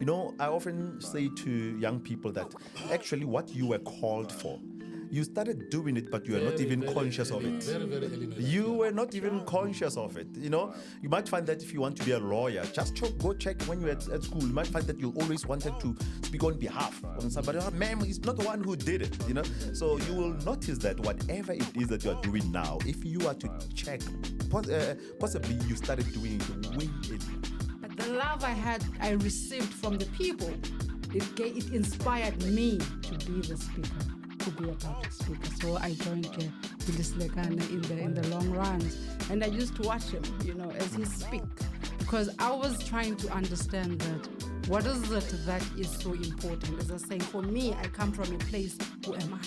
I often say to young people that actually what you were called for, you started doing it, but you are not even conscious of it. Very, very early in my life, You were not even conscious of it. You might find that if you want to be a lawyer, just go check when you're at school. You might find that you always wanted to speak on behalf of somebody. Oh, ma'am, he's not the one who did it. So you will notice that whatever it is that you are doing now, if you are to check, possibly you started doing it way earlier. The love I received from the people, it inspired me to be the speaker, to be a public speaker. So I joined Billy Slekane in the long runs, and I used to watch him, as he speak, because I was trying to understand that what is it that is so important. As I was saying, for me, I come from a place, who am I,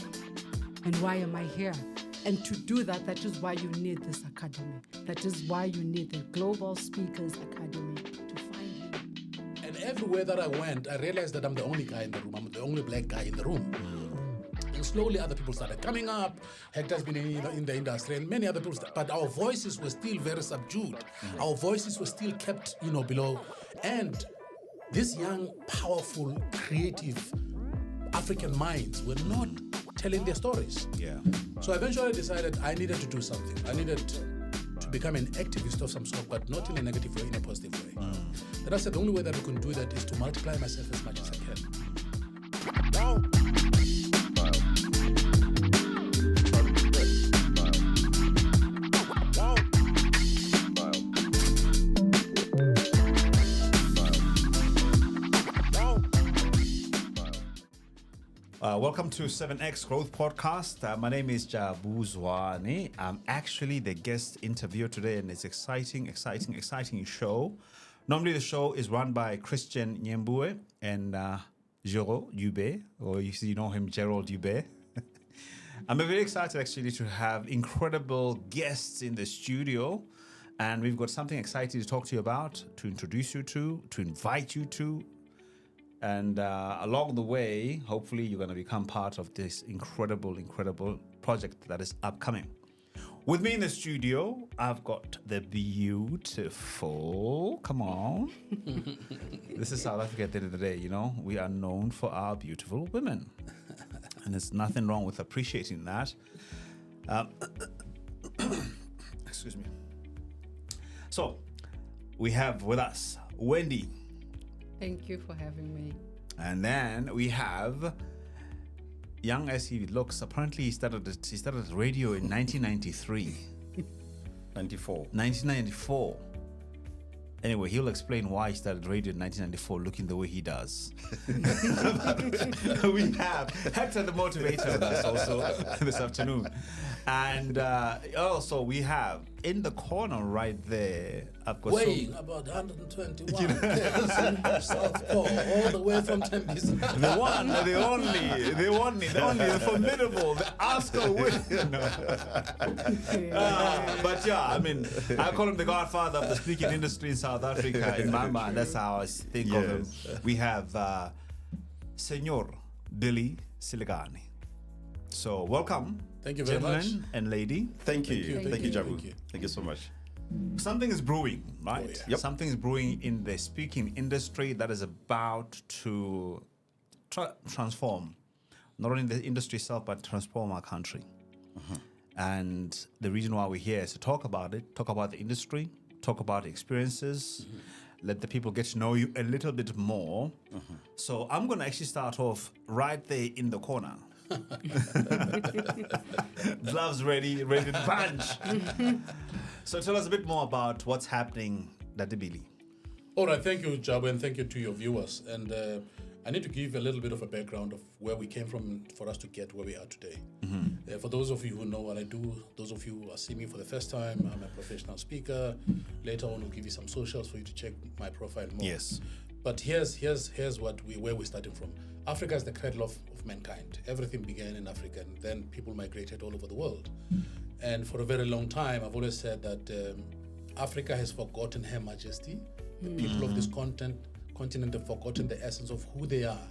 and why am I here? And to do that, that is why you need this academy. That is why you need the Global Speakers Academy to find you. And everywhere that I went, I realized that I'm the only guy in the room. I'm the only black guy in the room. And slowly other people started coming up. Hector's been in the industry and many other people. But our voices were still very subdued. Our voices were still kept, below. And these young, powerful, creative African minds were not telling their stories. Yeah. So I eventually decided I needed to do something. I needed to become an activist of some sort, but not in a negative way, in a positive way. Then I said the only way that we can do that is to multiply myself as much as I can. Welcome to 7X Growth Podcast. My name is Jabu Zwane. I'm actually the guest interviewer today, and it's exciting show. Normally the show is run by Christian Nyembue and Gerald Dubé, or you know him, Gerald Dubé. I'm very excited actually to have incredible guests in the studio, and we've got something exciting to talk to you about, to introduce you to invite you to. And along the way, hopefully you're going to become part of this incredible project that is upcoming. With me in the studio, I've got the beautiful, come on. This is South Africa at the end of the day, We are known for our beautiful women. And there's nothing wrong with appreciating that. Excuse me. So, we have with us Wendy. Thank you for having me. And then we have, young as he looks, apparently he started radio in 1993. 1994. Anyway, he'll explain why he started radio in 1994 looking the way he does. We have Hector the Motivator with us also this afternoon. And also we have in the corner right there, I've got weighing about 121 Southpaw, all the way from Tembisa. The one, the only, the formidable, the Oscar winner. But yeah, I mean, I call him the godfather of the speaking industry in South Africa. In my mind, that's how I think of him. We have Senor Billy Slekane. So welcome. Thank you very much. Gentlemen and lady. Thank you, Jabu. Thank you so much. Something is brewing, right? Oh, yeah. Yep. Something is brewing in the speaking industry that is about to transform, not only the industry itself, but transform our country. And the reason why we're here is to talk about it, talk about the industry, talk about the experiences, let the people get to know you a little bit more. So I'm going to actually start off right there in the corner. Gloves ready to punch. So tell us a bit more about what's happening, Dade Billy. All right, thank you, Jabu, and thank you to your viewers. And I need to give a little bit of a background of where we came from for us to get where we are today. For those of you who know what I do, those of you who are seeing me for the first time, I'm a professional speaker. Later on, we'll give you some socials for you to check my profile more. Yes. But here's where we're starting from. Africa is the cradle of mankind. Everything began in Africa, and then people migrated all over the world. And for a very long time, I've always said that Africa has forgotten her majesty. The people of this continent have forgotten the essence of who they are.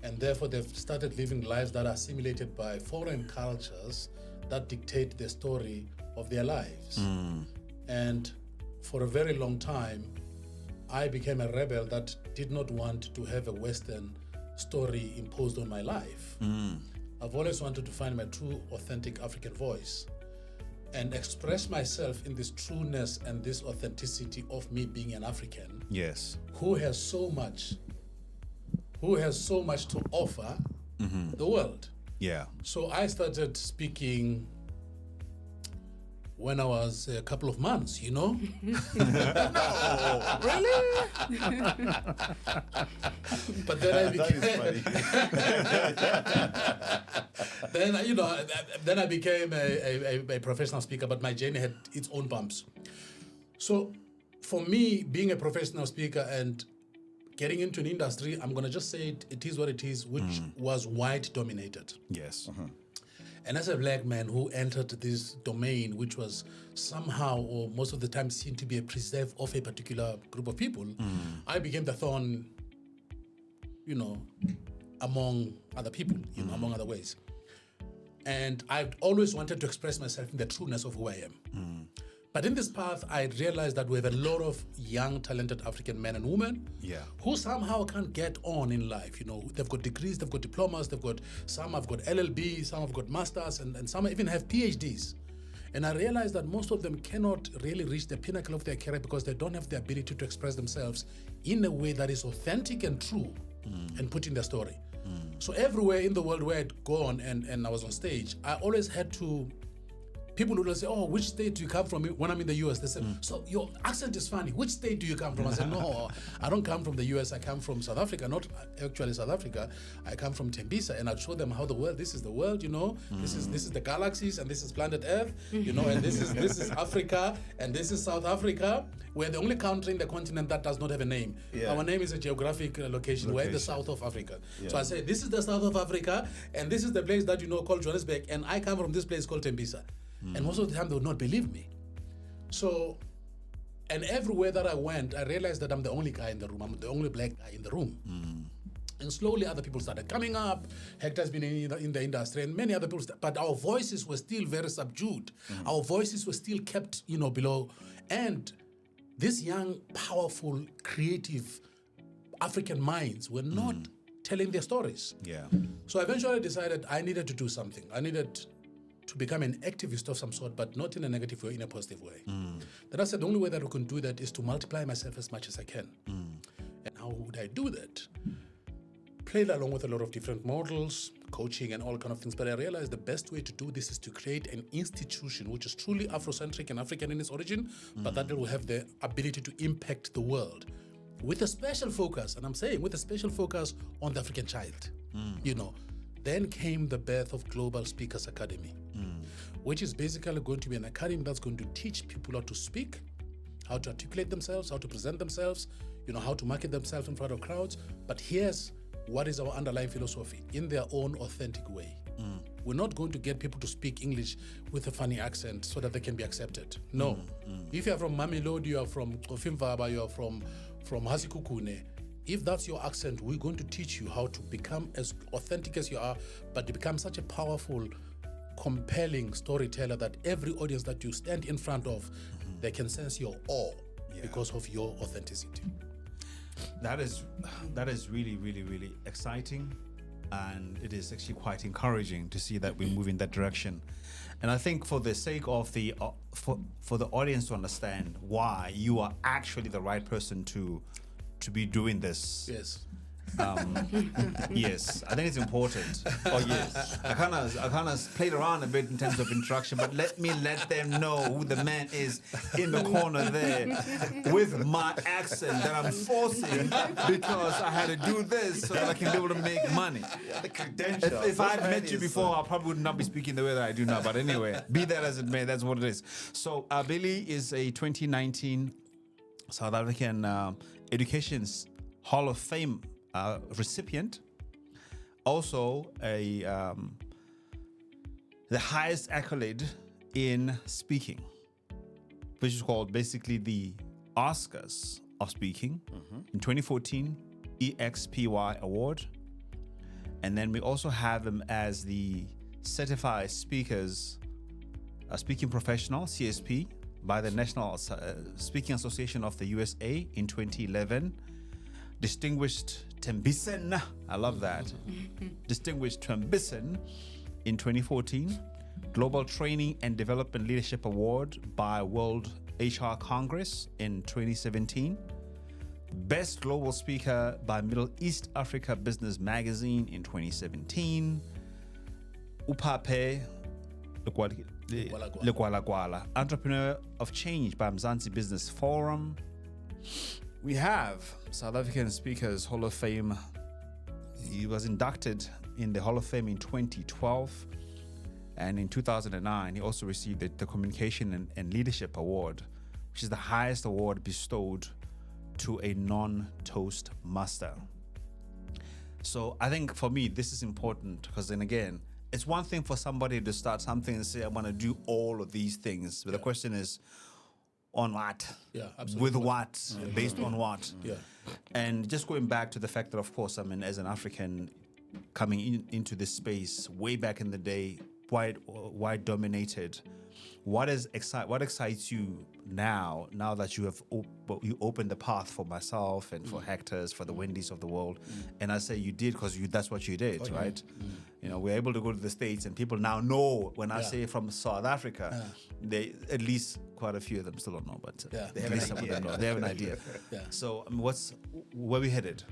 And therefore, they've started living lives that are assimilated by foreign cultures that dictate the story of their lives. And for a very long time, I became a rebel that did not want to have a Western story imposed on my life. I've always wanted to find my true, authentic African voice and express myself in this trueness and this authenticity of me being an African Yes. who has so much to offer the world. Yeah. So I started speaking when I was a couple of months, you know. Really? But then I That became, is funny. then I became a professional speaker, but my journey had its own bumps. So for me, being a professional speaker and getting into an industry, I'm gonna just say it is what it is, which was white dominated. Yes. And as a black man who entered this domain, which was somehow or most of the time seen to be a preserve of a particular group of people, I became the thorn, among other people, among other ways. And I've always wanted to express myself in the trueness of who I am. But in this path, I realized that we have a lot of young, talented African men and women who somehow can't get on in life. They've got degrees, they've got diplomas, some have got LLB, some have got masters, and some even have PhDs. And I realized that most of them cannot really reach the pinnacle of their career because they don't have the ability to express themselves in a way that is authentic and true and put in their story. So everywhere in the world where I'd gone and I was on stage, I always had to. People would say, "Oh, which state do you come from?" When I'm in the US, they say, "So your accent is funny. Which state do you come from?" I said, "No, I don't come from the US. I come from South Africa. Not actually South Africa. I come from Tembisa." And I'd show them how the world. This is the world, This is the galaxies, and this is planet Earth, And this is Africa, and this is South Africa. We're the only country in the continent that does not have a name. Yeah. Our name is a geographic location. We're in the south of Africa. So I say, "This is the south of Africa, and this is the place that called Johannesburg, and I come from this place called Tembisa." And most of the time they would not believe me. So, and everywhere that I went, I realized that I'm the only guy in the room. I'm the only black guy in the room. And slowly other people started coming up. Hector's been in the industry and many other people, but our voices were still very subdued. Our voices were still kept, below. And these young, powerful, creative African minds were not telling their stories. Yeah. So I eventually decided I needed to do something. I needed to become an activist of some sort, but not in a negative way, in a positive way. Then I said the only way that we can do that is to multiply myself as much as I can. And how would I do that? Played along with a lot of different models, coaching and all kind of things, but I realized the best way to do this is to create an institution which is truly Afrocentric and African in its origin, but that will have the ability to impact the world with a special focus, and I'm saying with a special focus on the African child, Then came the birth of Global Speakers Academy, which is basically going to be an academy that's going to teach people how to speak, how to articulate themselves, how to present themselves, how to market themselves in front of crowds. But here's what is our underlying philosophy in their own authentic way. We're not going to get people to speak English with a funny accent so that they can be accepted. No. If you're from Mamelodi, you are from Ofimvaba, you are from Hasikukune, if that's your accent, we're going to teach you how to become as authentic as you are, but to become such a powerful, compelling storyteller that every audience that you stand in front of, they can sense your awe because of your authenticity. That is really, really, really exciting, and it is actually quite encouraging to see that we move in that direction. And I think for the sake of the for the audience to understand why you are actually the right person to be doing this. Yes. Yes, I think it's important. Oh yes, I kind of played around a bit in terms of introduction, but let them know who the man is in the corner there with my accent that I'm forcing because I had to do this so that I can be able to make money. The credentials. If I'd met you before, I probably would not be speaking the way that I do now. But anyway, be that as it may, that's what it is. So Billy is a 2019 South African Education's Hall of Fame recipient, also the highest accolade in speaking, which is called basically the Oscars of speaking. In 2014, EXPY Award, and then we also have him as the Certified Speaking Professional (CSP) by the National Speaking Association of the USA in 2011. Distinguished Tembisen, I love that. Distinguished Tembisen in 2014. Global Training and Development Leadership Award by World HR Congress in 2017. Best Global Speaker by Middle East Africa Business Magazine in 2017. Upape Lekwalakwala, Entrepreneur of Change by Mzansi Business Forum. We have South African Speakers Hall of Fame. He was inducted in the Hall of Fame in 2012. And in 2009, he also received the Communication and Leadership Award, which is the highest award bestowed to a non-toast master. So I think for me, this is important because then again, it's one thing for somebody to start something and say, I want to do all of these things. But the question is, on what? Yeah, absolutely. With what? Based on what? Yeah. And just going back to the fact that, of course, I mean, as an African coming into this space way back in the day, white dominated, what excites you now that you have you opened the path for myself and for Hector's, for the Wendy's of the world? And I say you did because that's what you did, right? You know, we're able to go to the States and people now know when I say from South Africa, they at least quite a few of them still don't know, but they have an idea. They have an idea. So I mean, where we headed?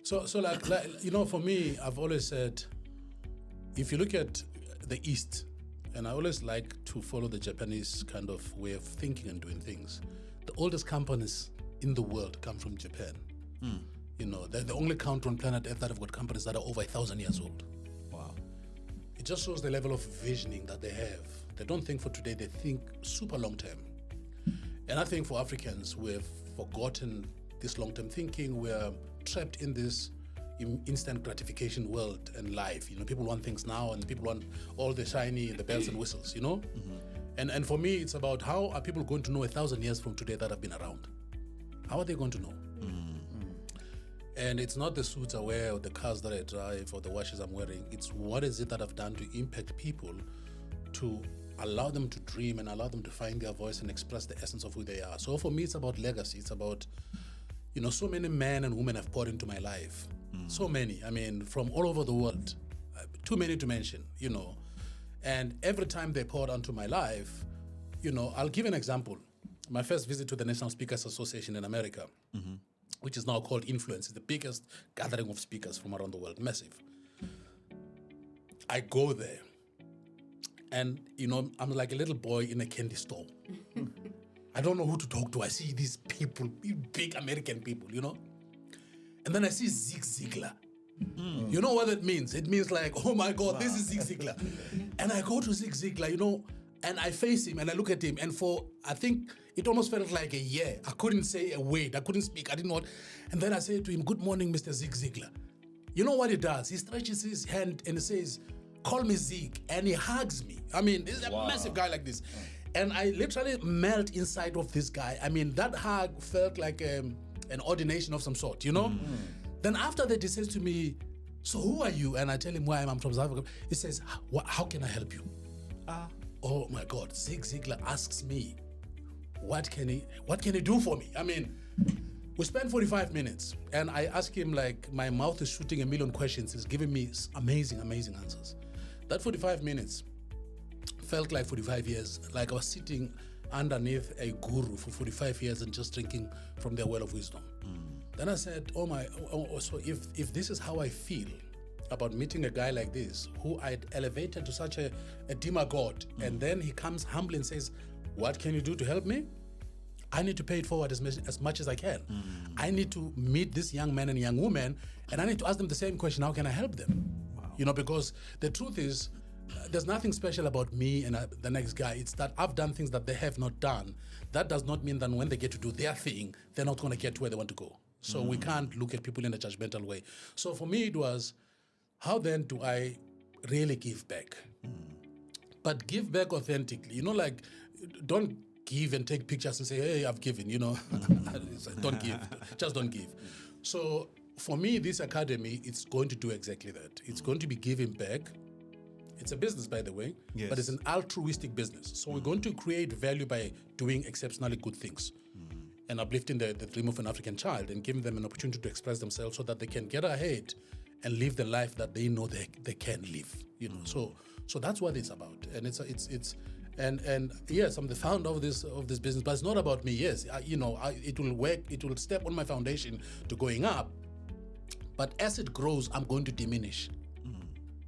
So like you know, for me, I've always said, if you look at the East, and I always like to follow the Japanese kind of way of thinking and doing things. The oldest companies in the world come from Japan. You know, they're the only country on planet Earth that have got companies that are over 1,000 years old. Wow. It just shows the level of visioning that they have. They don't think for today, they think super long term. And I think for Africans, we've forgotten this long term thinking. We're trapped in this instant gratification world and life. You know, people want things now and people want all the shiny, the bells and whistles, you know? And for me, it's about how are people going to know 1,000 years from today that have been around? How are they going to know? And it's not the suits I wear or the cars that I drive or the watches I'm wearing. It's what is it that I've done to impact people, to allow them to dream and allow them to find their voice and express the essence of who they are. So for me, it's about legacy. It's about, you know, so many men and women have poured into my life. So many, I mean, from all over the world, too many to mention, you know. And every time they poured onto my life, you know, I'll give an example. My first visit to the National Speakers Association in America, which is now called Influence, is the biggest gathering of speakers from around the world, massive. I go there, and, you know, I'm like a little boy in a candy store. I don't know who to talk to. I see these people, big American people, you know. And then I see Zig Ziglar. You know what that means? It means like, oh my God, this is Zig Ziglar. And I go to Zig Ziglar, you know, and I face him and I look at him. And for, I think, it almost felt like a year. I couldn't say a word. I couldn't speak. I didn't know what. And then I say to him, good morning, Mr. Zig Ziglar. You know what he does? He stretches his hand and he says, call me Zig. And he hugs me. I mean, this is a massive guy like this. And I literally melt inside of this guy. I mean, that hug felt like an ordination of some sort, you know? Then after that, he says to me, so who are you? And I tell him why I'm from South Africa. He says, how can I help you? Oh my God, Zig Ziglar asks me, what can he do for me? I mean, we spent 45 minutes and I ask him, like, my mouth is shooting a million questions. He's giving me amazing, amazing answers. That 45 minutes felt like 45 years, like I was sitting underneath a guru for 45 years and just drinking from their well of wisdom. Then I said, so if this is how I feel about meeting a guy like this, who I'd elevated to such a demigod, and then he comes humbly and says, what can you do to help me? I need to pay it forward as much as I can. I need to meet this young man and young woman, and I need to ask them the same question, how can I help them? You know, because the truth is, there's nothing special about me and the next guy. It's that I've done things that they have not done. That does not mean that when they get to do their thing, they're not going to get to where they want to go. So we can't look at people in a judgmental way. So for me, it was, how then do I really give back? But give back authentically. You know, like, don't give and take pictures and say, hey, I've given, you know. Don't give. Just don't give. So for me, this academy, it's going to do exactly that. It's going to be giving back. It's a business, by the way, Yes. but it's an altruistic business. So we're going to create value by doing exceptionally good things and uplifting the dream of an African child and giving them an opportunity to express themselves so that they can get ahead and live the life that they know they can live. You know, so that's what it's about. And and yes, I'm the founder of this business, but it's not about me. Yes, it will work. It will step on my foundation to going up. But as it grows, I'm going to diminish.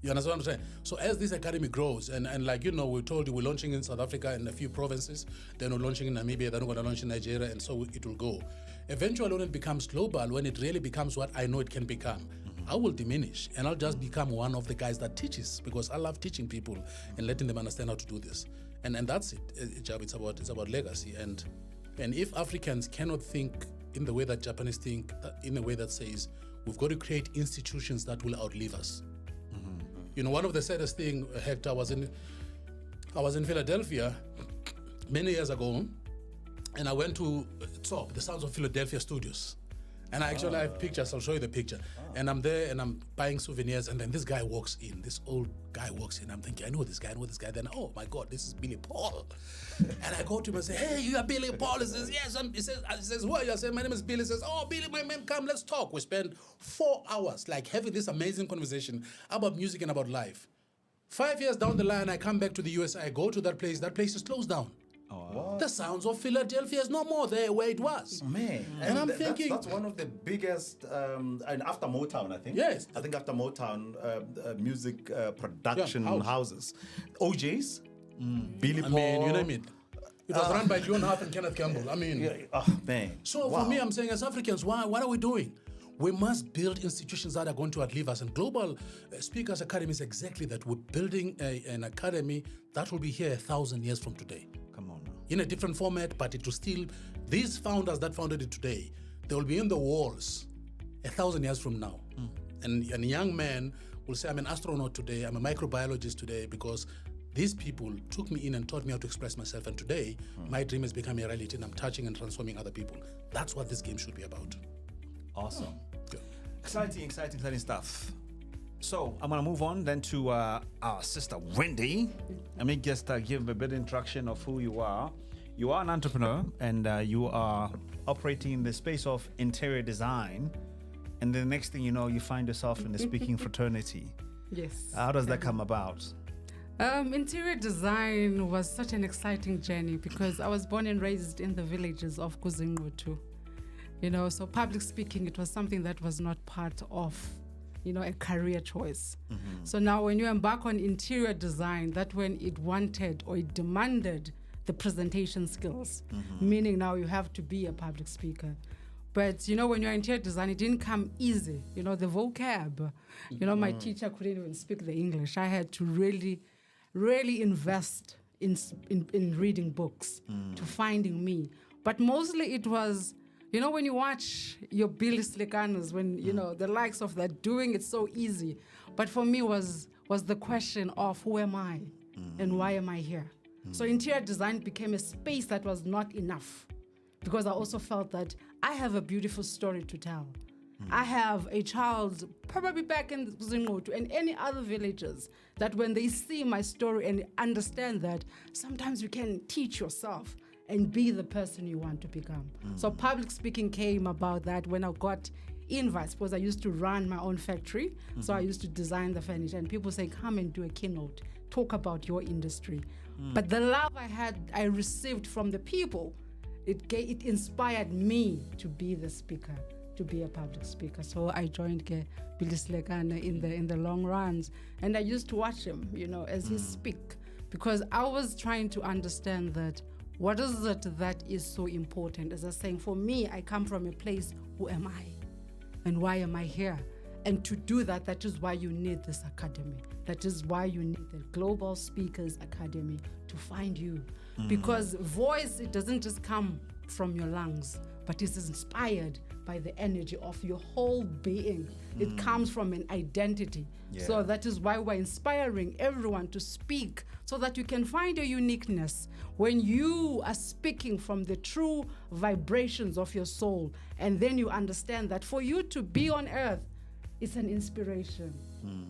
You understand what I'm saying? So as this academy grows, and like, we told you we're launching in South Africa and a few provinces, then we're launching in Namibia, then we're going to launch in Nigeria, and so it will go. Eventually, when it becomes global, when it really becomes what I know it can become, I will diminish, and I'll just become one of the guys that teaches, because I love teaching people and letting them understand how to do this. And that's it, Jab. It's about legacy. And if Africans cannot think in the way that Japanese think, in a way that says, we've got to create institutions that will outlive us. One of the saddest thing, Hector, I was in Philadelphia many years ago, and I went to TOP, the Sounds of Philadelphia Studios. And I actually have pictures, I'll show you the picture. And I'm there and I'm buying souvenirs, and then this guy walks in, this old guy walks in. I'm thinking, I know this guy. Then, oh my God, this is Billy Paul. And I go to him and say, hey, you are Billy Paul? He says, yes. He says, who are you? I say, my name is Billy. He says, oh, Billy, my man, come, let's talk. We spend 4 hours like having this amazing conversation about music and about life. 5 years down the line, I come back to the US, I go to that place is closed down. What? The Sounds of Philadelphia is no more there where it was. Man, and I'm thinking that's one of the biggest, and after Motown, I think. Yes. I think after Motown, music production Yeah, houses, OJ's, Billy Paul. I mean, you name it. It was run by John Hart and Kenneth Campbell. I mean, Yeah, oh man. so Wow. for me, I'm saying as Africans, what are we doing? We must build institutions that are going to outlive us. And Global Speakers Academy is exactly that. We're building an academy that will be here 1,000 years from today. Come on now. In a different format, but it will still, these founders that founded it today, they will be in the walls 1,000 years from now. And a young man will say, I'm an astronaut today, I'm a microbiologist today, because these people took me in and taught me how to express myself. And today, my dream has become a reality, and I'm touching and transforming other people. That's what this game should be about. Awesome. Good. Exciting stuff. So I'm going to move on then to our sister Wendy. Let me just give a bit of introduction of who you are. You are an entrepreneur, and you are operating in the space of interior design. And the next thing you know, you find yourself in the speaking fraternity. Yes. How does that come about? Interior design was such an exciting journey because I was born and raised in the villages of Kuzingotu. So public speaking, it was something that was not part of, a career choice. So now when you embark on interior design, that when it wanted or it demanded the presentation skills, meaning now you have to be a public speaker. But, when you're interior design, it didn't come easy. The vocab, my teacher couldn't even speak the English. I had to really, really invest in reading books to finding me. But mostly it was, when you watch your Billy Slekanas, when, the likes of that, doing it so easy. But for me was the question of who am I and why am I here? So interior design became a space that was not enough, because I also felt that I have a beautiful story to tell. I have a child, probably back in Zingotu and any other villages, that when they see my story and understand that sometimes you can teach yourself and be the person you want to become. So public speaking came about that when I got invites, because I used to run my own factory. So I used to design the furniture, and people say, come and do a keynote, talk about your industry. But the love I received from the people, it inspired me to be the speaker, to be a public speaker. So I joined Billy Slekana in the long runs, and I used to watch him, as he speak, because I was trying to understand that what is it that is so important. As I was saying, for me, I come from a place, who am I? And why am I here? And to do that, that is why you need this academy. That is why you need the Global Speakers Academy to find you. Because voice, it doesn't just come from your lungs, but it is inspired by the energy of your whole being. It comes from an identity. Yeah. So that is why we're inspiring everyone to speak, so that you can find your uniqueness when you are speaking from the true vibrations of your soul. And then you understand that for you to be on earth, it's an inspiration.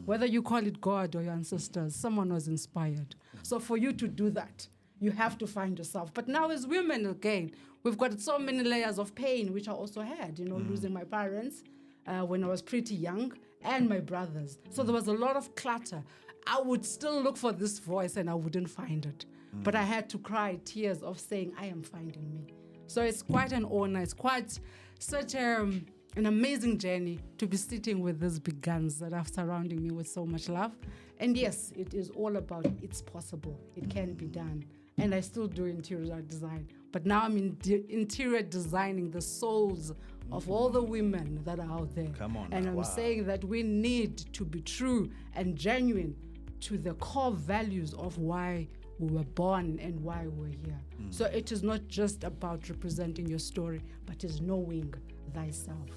Whether you call it God or your ancestors, someone was inspired. So for you to do that, you have to find yourself. But now as women, again, we've got so many layers of pain, which I also had, losing my parents when I was pretty young, and my brothers. So there was a lot of clutter. I would still look for this voice and I wouldn't find it. But I had to cry tears of saying, I am finding me. So it's quite an honor. It's quite such an amazing journey to be sitting with these big guns that are surrounding me with so much love. And yes, it is all about it's possible. It can be done. And I still do interior design. But now I'm interior designing the souls of all the women that are out there. Come on. And I'm saying that we need to be true and genuine to the core values of why we were born and why we're here. So it is not just about representing your story, but is knowing thyself,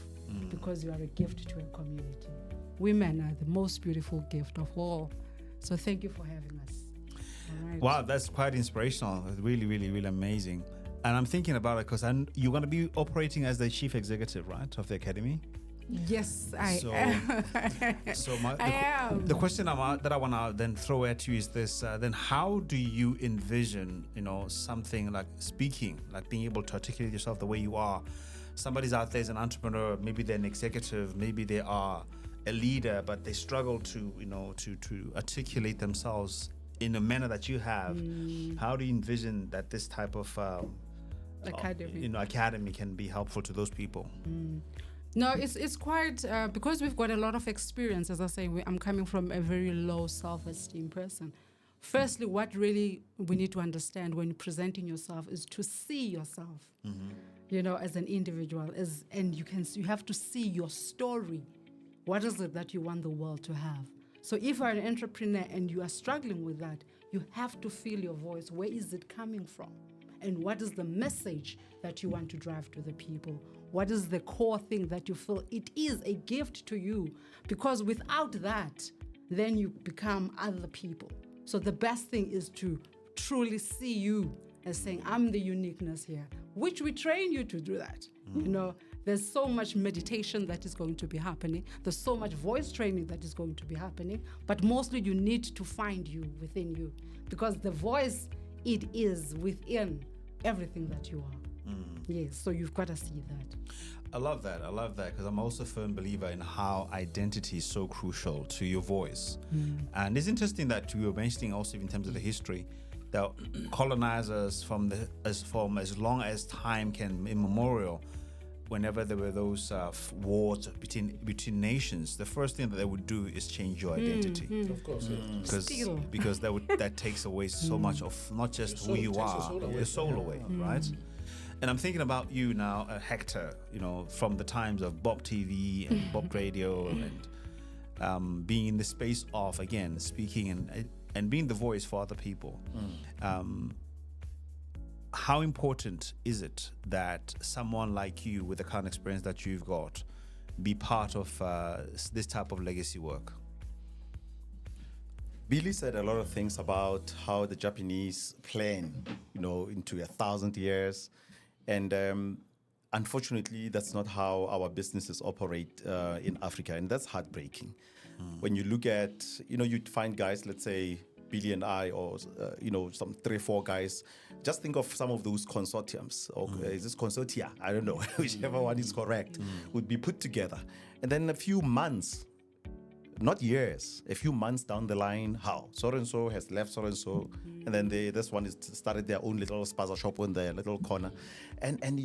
because you are a gift to a community. Women are the most beautiful gift of all. So thank you for having us. All right. Wow, that's quite inspirational. Really, really, really amazing. And I'm thinking about it because you're going to be operating as the chief executive, right, of the academy? Yes, I So- am. So I am. the question that I want to then throw at you is this: then how do you envision, something like speaking, like being able to articulate yourself the way you are? Somebody's out there as an entrepreneur, maybe they're an executive, maybe they are a leader, but they struggle to, to articulate themselves in a manner that you have. How do you envision that this type of academy can be helpful to those people? No, it's quite because we've got a lot of experience. As I say, I'm coming from a very low self-esteem person. Firstly, what really we need to understand when presenting yourself is to see yourself, as an individual, and you have to see your story. What is it that you want the world to have? So if you're an entrepreneur and you are struggling with that, you have to feel your voice. Where is it coming from? And what is the message that you want to drive to the people? What is the core thing that you feel it is a gift to you? Because without that, then you become other people. So the best thing is to truly see you as saying, I'm the uniqueness here, which we train you to do that. There's so much meditation that is going to be happening. There's so much voice training that is going to be happening. But mostly you need to find you within you, because the voice, it is within everything that you are. Yes, so you've got to see that. I love that because I'm also a firm believer in how identity is so crucial to your voice. And it's interesting that you were mentioning also in terms of the history that colonizers from as long as time can immemorial, whenever there were those wars between nations, the first thing that they would do is change your identity. Of course, Because that takes away so much of not just who you are, your soul away, right? And I'm thinking about you now, Hector, from the times of Bob TV and Bob Radio and being in the space of, again, speaking and being the voice for other people. How important is it that someone like you with the kind of experience that you've got be part of this type of legacy work? Billy said a lot of things about how the Japanese plan, into 1,000 years. And unfortunately, that's not how our businesses operate in Africa. And that's heartbreaking. When you look at, you'd find guys, let's say Billy and I, or, some 3-4 guys, just think of some of those consortiums. Or is this consortia? I don't know, whichever one is correct, would be put together. And then a few months, not years, a few months down the line, how so-and-so has left so-and-so, and then this one is started their own little spaza shop in their little corner. And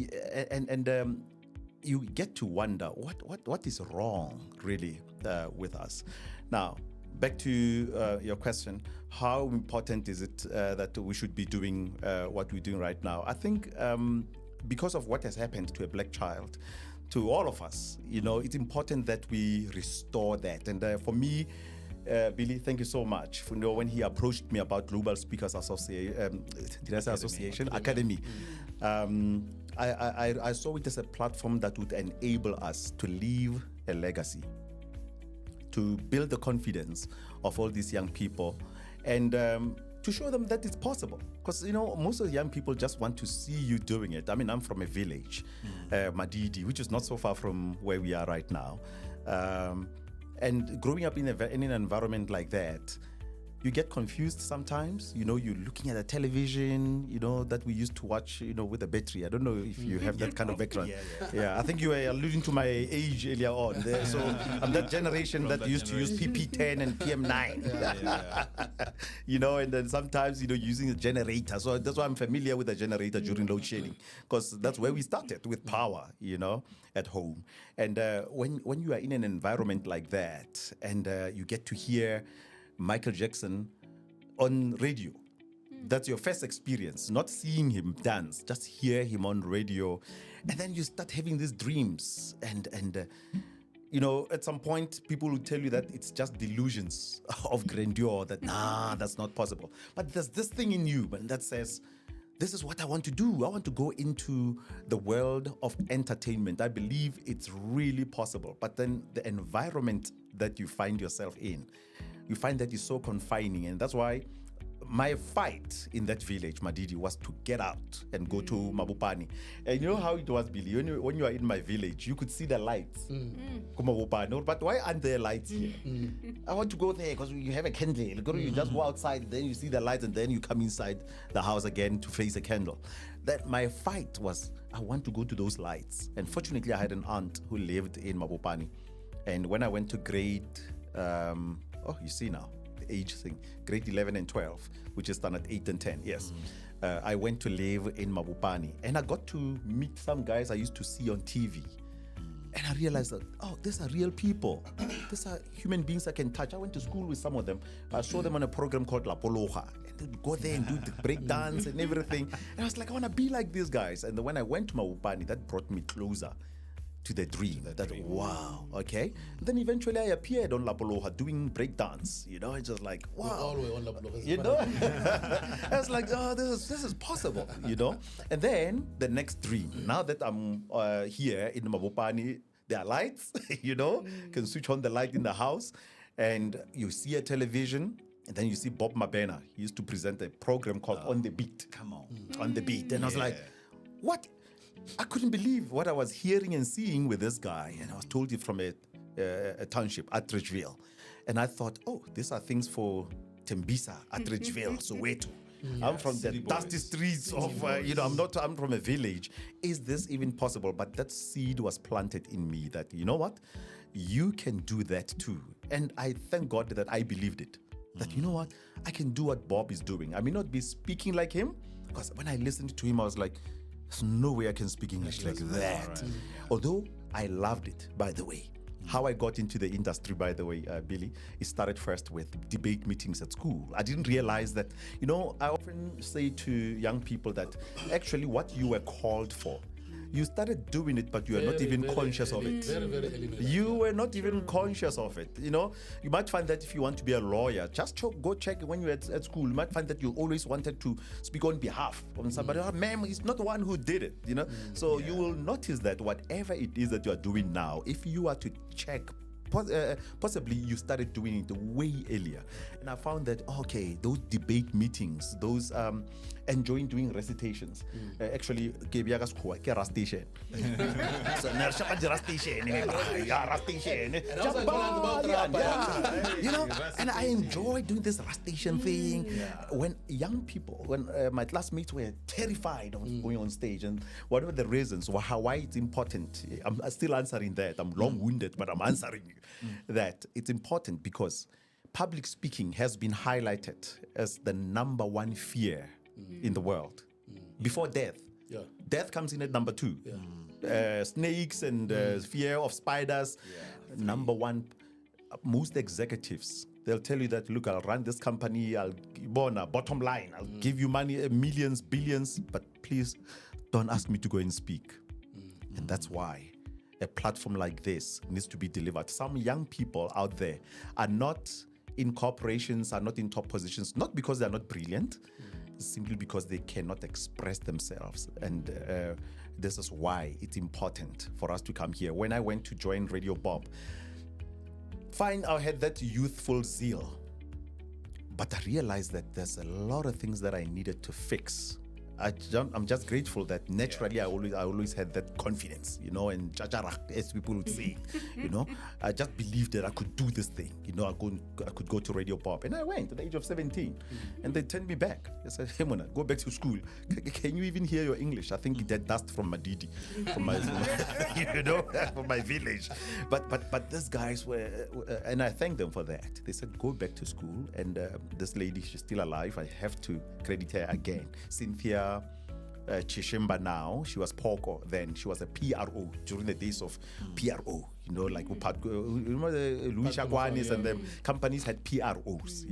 you get to wonder, what is wrong, really, with us? Now, back to your question, how important is it that we should be doing what we're doing right now? I think because of what has happened to a black child, to all of us, it's important that we restore that. And for me, Billy, thank you so much. When he approached me about Global Speakers Association, Academy, I saw it as a platform that would enable us to leave a legacy, to build the confidence of all these young people, and to show them that it's possible. Because, most of the young people just want to see you doing it. I mean, I'm from a village, Madidi, which is not so far from where we are right now. And growing up in an environment like that, you get confused sometimes. You know, you're looking at a television, you know, that we used to watch, you know, with a battery. I don't know if you have that kind of background. Yeah, I think you were alluding to my age earlier on. There. So I'm that generation that used to use PP10 and PM9. You know, and then sometimes, you know, using a generator. So that's why I'm familiar with a generator during load shedding, because that's where we started with power, you know, at home. And when you are in an environment like that and you get to hear Michael Jackson on radio. That's your first experience, not seeing him dance, just hear him on radio. And then you start having these dreams. And you know, at some point, people will tell you that it's just delusions of grandeur, that, that's not possible. But there's this thing in you, man, that says, this is what I want to do. I want to go into the world of entertainment. I believe it's really possible. But then the environment that you find yourself in, you find that is so confining. And that's why my fight in that village, Madidi, was to get out and go to Mabopane. And you know how it was, Billy? When you are in my village, you could see the lights. Mabopane. But why aren't there lights here? I want to go there because you have a candle. You just go outside, then you see the lights, and then you come inside the house again to face a candle. That my fight was, I want to go to those lights. And fortunately, I had an aunt who lived in Mabopane. And when I went to grade... you see now, the age thing, grade 11 and 12, which is done at 8 and 10, yes. I went to live in Mabopane, and I got to meet some guys I used to see on TV. And I realized that, these are real people. These are human beings I can touch. I went to school with some of them. I saw them on a program called La Poloja. And they'd go there and do the break dance and everything. And I was like, I want to be like these guys. And then when I went to Mabopane, that brought me closer to the dream. Wow, okay. Then eventually I appeared on La Poloja doing breakdance. You know, it's just like, wow. We're all the way on La Poloja. You know? I was like, this is possible, you know? And then the next dream, now that I'm here in Mabopane, there are lights, you know? You can switch on the light in the house and you see a television. And then you see Bob Mabena. He used to present a program called On the Beat. Come on. On the Beat. And I was like, what? I couldn't believe what I was hearing and seeing with this guy. And I was told it from a township, Attridgeville. And I thought, these are things for Tembisa, Attridgeville, Soweto. I'm from the dusty streets of, I'm from a village. Is this even possible? But that seed was planted in me that, you know what? You can do that too. And I thank God that I believed it. That, you know what? I can do what Bob is doing. I may not be speaking like him, because when I listened to him, I was like, there's no way I can speak English like that. Right. Although I loved it, by the way. How I got into the industry, by the way, Billy, it started first with debate meetings at school. I didn't realize that, you know, I often say to young people that actually what you were called for, you started doing it, but you are not even conscious of it. You were not even conscious of it. You know, you might find that if you want to be a lawyer, just go check when you're at school. You might find that you always wanted to speak on behalf of somebody. Ma'am, he's not the one who did it. You know, so you will notice that whatever it is that you are doing now, if you are to check, possibly you started doing it way earlier. And I found that, those debate meetings, those enjoying doing recitations, actually, ke rustation. So, rustation. You know, and I enjoy doing this rustation thing. When young people, when my classmates were terrified of going on stage, and whatever the reasons, why it's important, I'm still answering that. I'm long-winded, but I'm answering you. That it's important because public speaking has been highlighted as the number one fear in the world. Before death. Death comes in at number 2. Snakes and fear of spiders. Number 1, most executives, they'll tell you that, look, I'll run this company, I'll bottom line, I'll give you money, millions, billions, but please don't ask me to go and speak. And that's why a platform like this needs to be delivered. Some young people out there are not in corporations, are not in top positions, not because they're not brilliant, simply because they cannot express themselves. And this is why it's important for us to come here. When I went to join Radio Bob, fine, I had that youthful zeal, but I realized that there's a lot of things that I needed to fix I'm just grateful that naturally I always had that confidence, and chacharak, as people would say, I just believed that I could do this thing, I could go to Radio Pop, and I went at the age of 17, and they turned me back. They said, "Hey, Mona, go back to school. Can you even hear your English?" I think that dust from Madidi, from my, from my village. But these guys were, and I thank them for that. They said, "Go back to school," and this lady, she's still alive. I have to credit her again, Cynthia Chishimba. Now she was Poko, then she was a PRO during the days of PRO, like remember the Louis Chagwanis and the companies had PROs,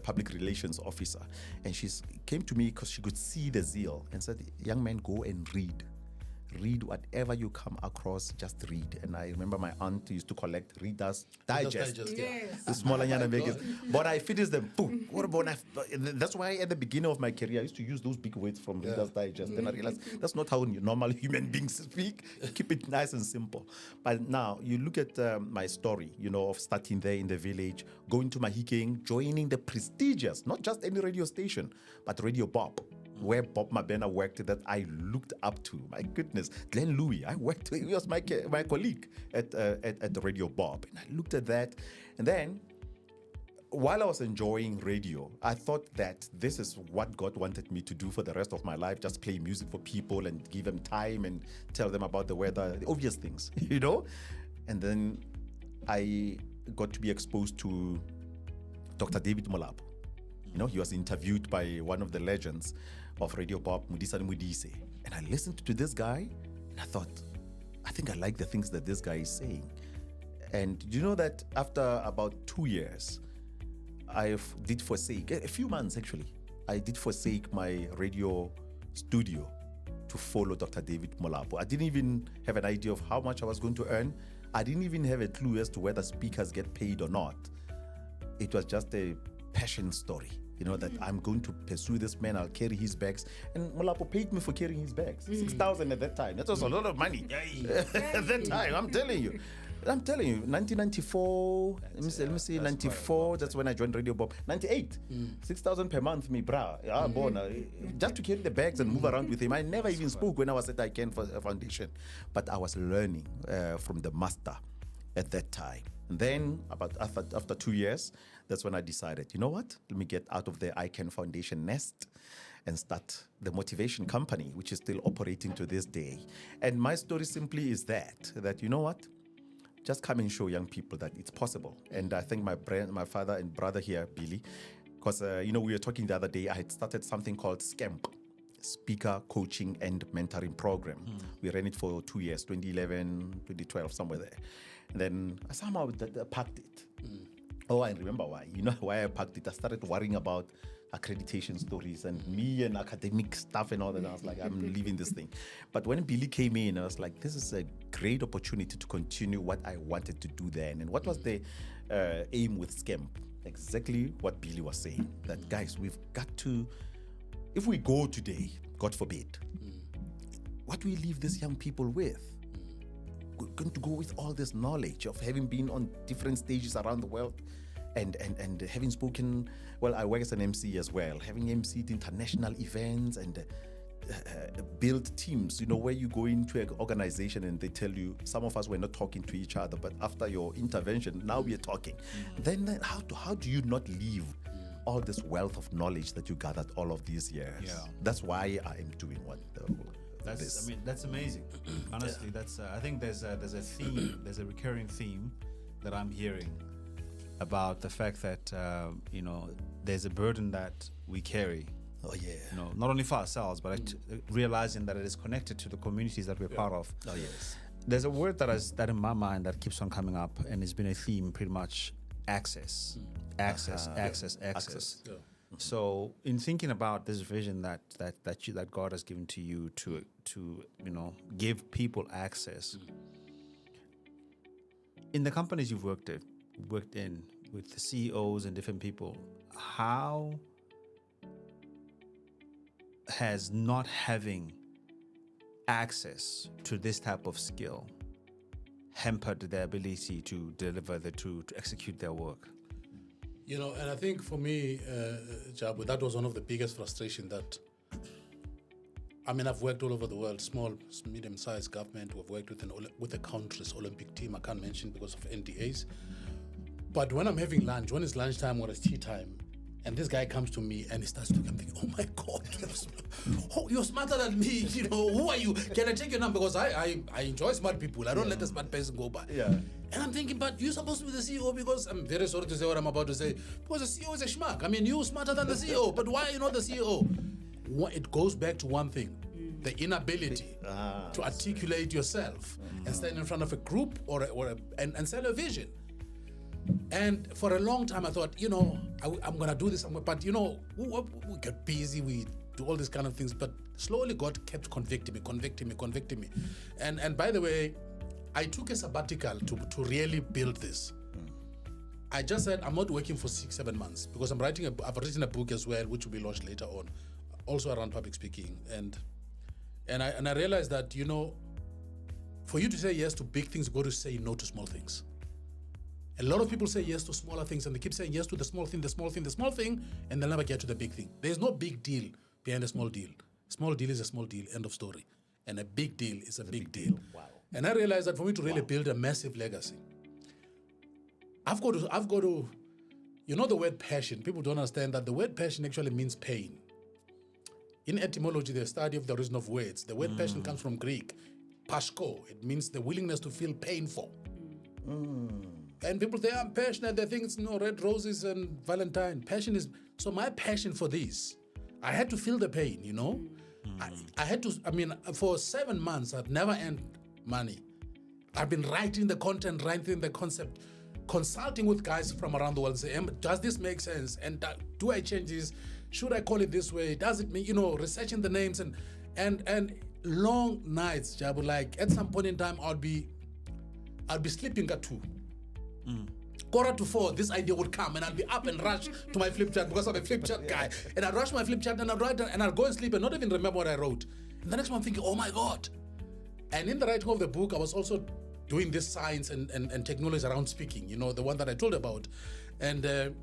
public relations officer, and she came to me because she could see the zeal and said, "Young man, go and read whatever you come across, just read." And I remember my aunt used to collect Reader's Digest. Yes. The smaller magazines. But I finished them. Boom. That's why at the beginning of my career, I used to use those big words from Reader's Digest. Then I realized that's not how normal human beings speak. Keep it nice and simple. But now you look at my story, of starting there in the village, going to Mahikeng, joining the prestigious, not just any radio station, but Radio Bob, where Bob Mabena worked, that I looked up to. My goodness, Glenn Louis, he was my colleague at the Radio Bob. And I looked at that. And then, while I was enjoying radio, I thought that this is what God wanted me to do for the rest of my life, just play music for people and give them time and tell them about the weather, the obvious things, And then I got to be exposed to Dr. David Molapo. He was interviewed by one of the legends of Radio Pop, Mudisani Mudise. And I listened to this guy and I thought, I think I like the things that this guy is saying. And you know that after about 2 years, I did forsake, a few months actually, I did forsake my radio studio to follow Dr. David Molapo. I didn't even have an idea of how much I was going to earn. I didn't even have a clue as to whether speakers get paid or not. It was just a passion story. That I'm going to pursue this man, I'll carry his bags. And Molapo paid me for carrying his bags. 6,000 at that time. That was a lot of money. At that time, I'm telling you. 1994, let me see, 94, that's when I joined Radio Bob. 98, 6,000 per month, me bra. Just to carry the bags and move around with him. I never even spoke when I was at ICANN Foundation. But I was learning from the master at that time. And then, after 2 years, that's when I decided, you know what? Let me get out of the ICANN Foundation nest and start the motivation company, which is still operating to this day. And my story simply is that you know what? Just come and show young people that it's possible. And I think my father and brother here, Billy, because, we were talking the other day, I had started something called SCAMP, Speaker Coaching and Mentoring Program. We ran it for 2 years, 2011, 2012, somewhere there. And then I somehow packed it. Oh, I remember why. You know why I packed it? I started worrying about accreditation stories and me and academic stuff and all that. I was like, I'm leaving this thing. But when Billy came in, I was like, this is a great opportunity to continue what I wanted to do then. And what was the aim with SCAMP? Exactly what Billy was saying. That, guys, we've got to, if we go today, God forbid, what do we leave these young people with? We're going to go with all this knowledge of having been on different stages around the world and having spoken, well, I work as an MC as well, having emceed international events and build teams, where you go into an organization and they tell you, some of us were not talking to each other, but after your intervention, now we are talking. Then how do you not leave all this wealth of knowledge that you gathered all of these years? Yeah. That's why I am doing what that's amazing. Honestly, that's. I think there's a theme. There's a recurring theme that I'm hearing about the fact that there's a burden that we carry. Oh yeah. Not only for ourselves, but realizing that it is connected to the communities that we're part of. Oh yes. There's a word that in my mind that keeps on coming up, and it's been a theme pretty much: access, access. Yeah. So, in thinking about this vision that God has given to you to give people access, in the companies you've worked in with the CEOs and different people, how has not having access to this type of skill hampered their ability to deliver to execute their work? And I think for me, Jabu, that was one of the biggest frustration that I mean, I've worked all over the world, small, medium-sized government. We've worked with a country's Olympic team. I can't mention because of NDAs. But when I'm having lunch, when it's lunchtime or it's tea time, and this guy comes to me and he starts talking, I'm thinking, oh my God, you're smarter than me. You know, who are you? Can I take your number? Because I enjoy smart people. I don't let a smart person go by. Yeah. And I'm thinking, but you're supposed to be the CEO, because I'm very sorry to say what I'm about to say, because the CEO is a schmuck. I mean, you're smarter than the CEO, but why are you not the CEO? It goes back to one thing, the inability to articulate yourself and stand in front of a group and sell a vision. And for a long time I thought, you know, I'm going to do this, but you know, we get busy, we do all these kind of things, but slowly God kept convicting me. And by the way, I took a sabbatical to really build this. I just said, I'm not working for 6-7 months because I've written a book as well, which will be launched later on, also around public speaking. And I realized that, you know, for you to say yes to big things, you've got to say no to small things. A lot of people say yes to smaller things and they keep saying yes to the small thing, and they'll never get to the big thing. There's no big deal behind a small deal. Small deal is a small deal, end of story. And a big deal is a big deal. Wow. And I realized that for me to really build a massive legacy, I've got to, you know, the word passion. People don't understand that the word passion actually means pain. In etymology, the study of the origin of words, the word passion comes from Greek, pascho. It means the willingness to feel painful. And people say, I'm passionate. They think it's, you know, red roses and Valentine. Passion is, so my passion for this, I had to feel the pain, you know. I had to, I mean, for 7 months, I've never earned money. I've been writing the content, writing the concept, consulting with guys from around the world, say, does this make sense? And do I change this? Should I call it this way? Does it mean, you know, researching the names and long nights, Jabu. Like at some point in time, I'll be sleeping at 2. 3:45, this idea would come and I'll be up and rush to my flip chart because I'm a flip chart guy. And I'd rush my flip chart and I'd write and I'd go and sleep and not even remember what I wrote. And the next one I'm thinking, oh my God. And in the writing of the book, I was also doing this science and technology around speaking, you know, the one that I told about. And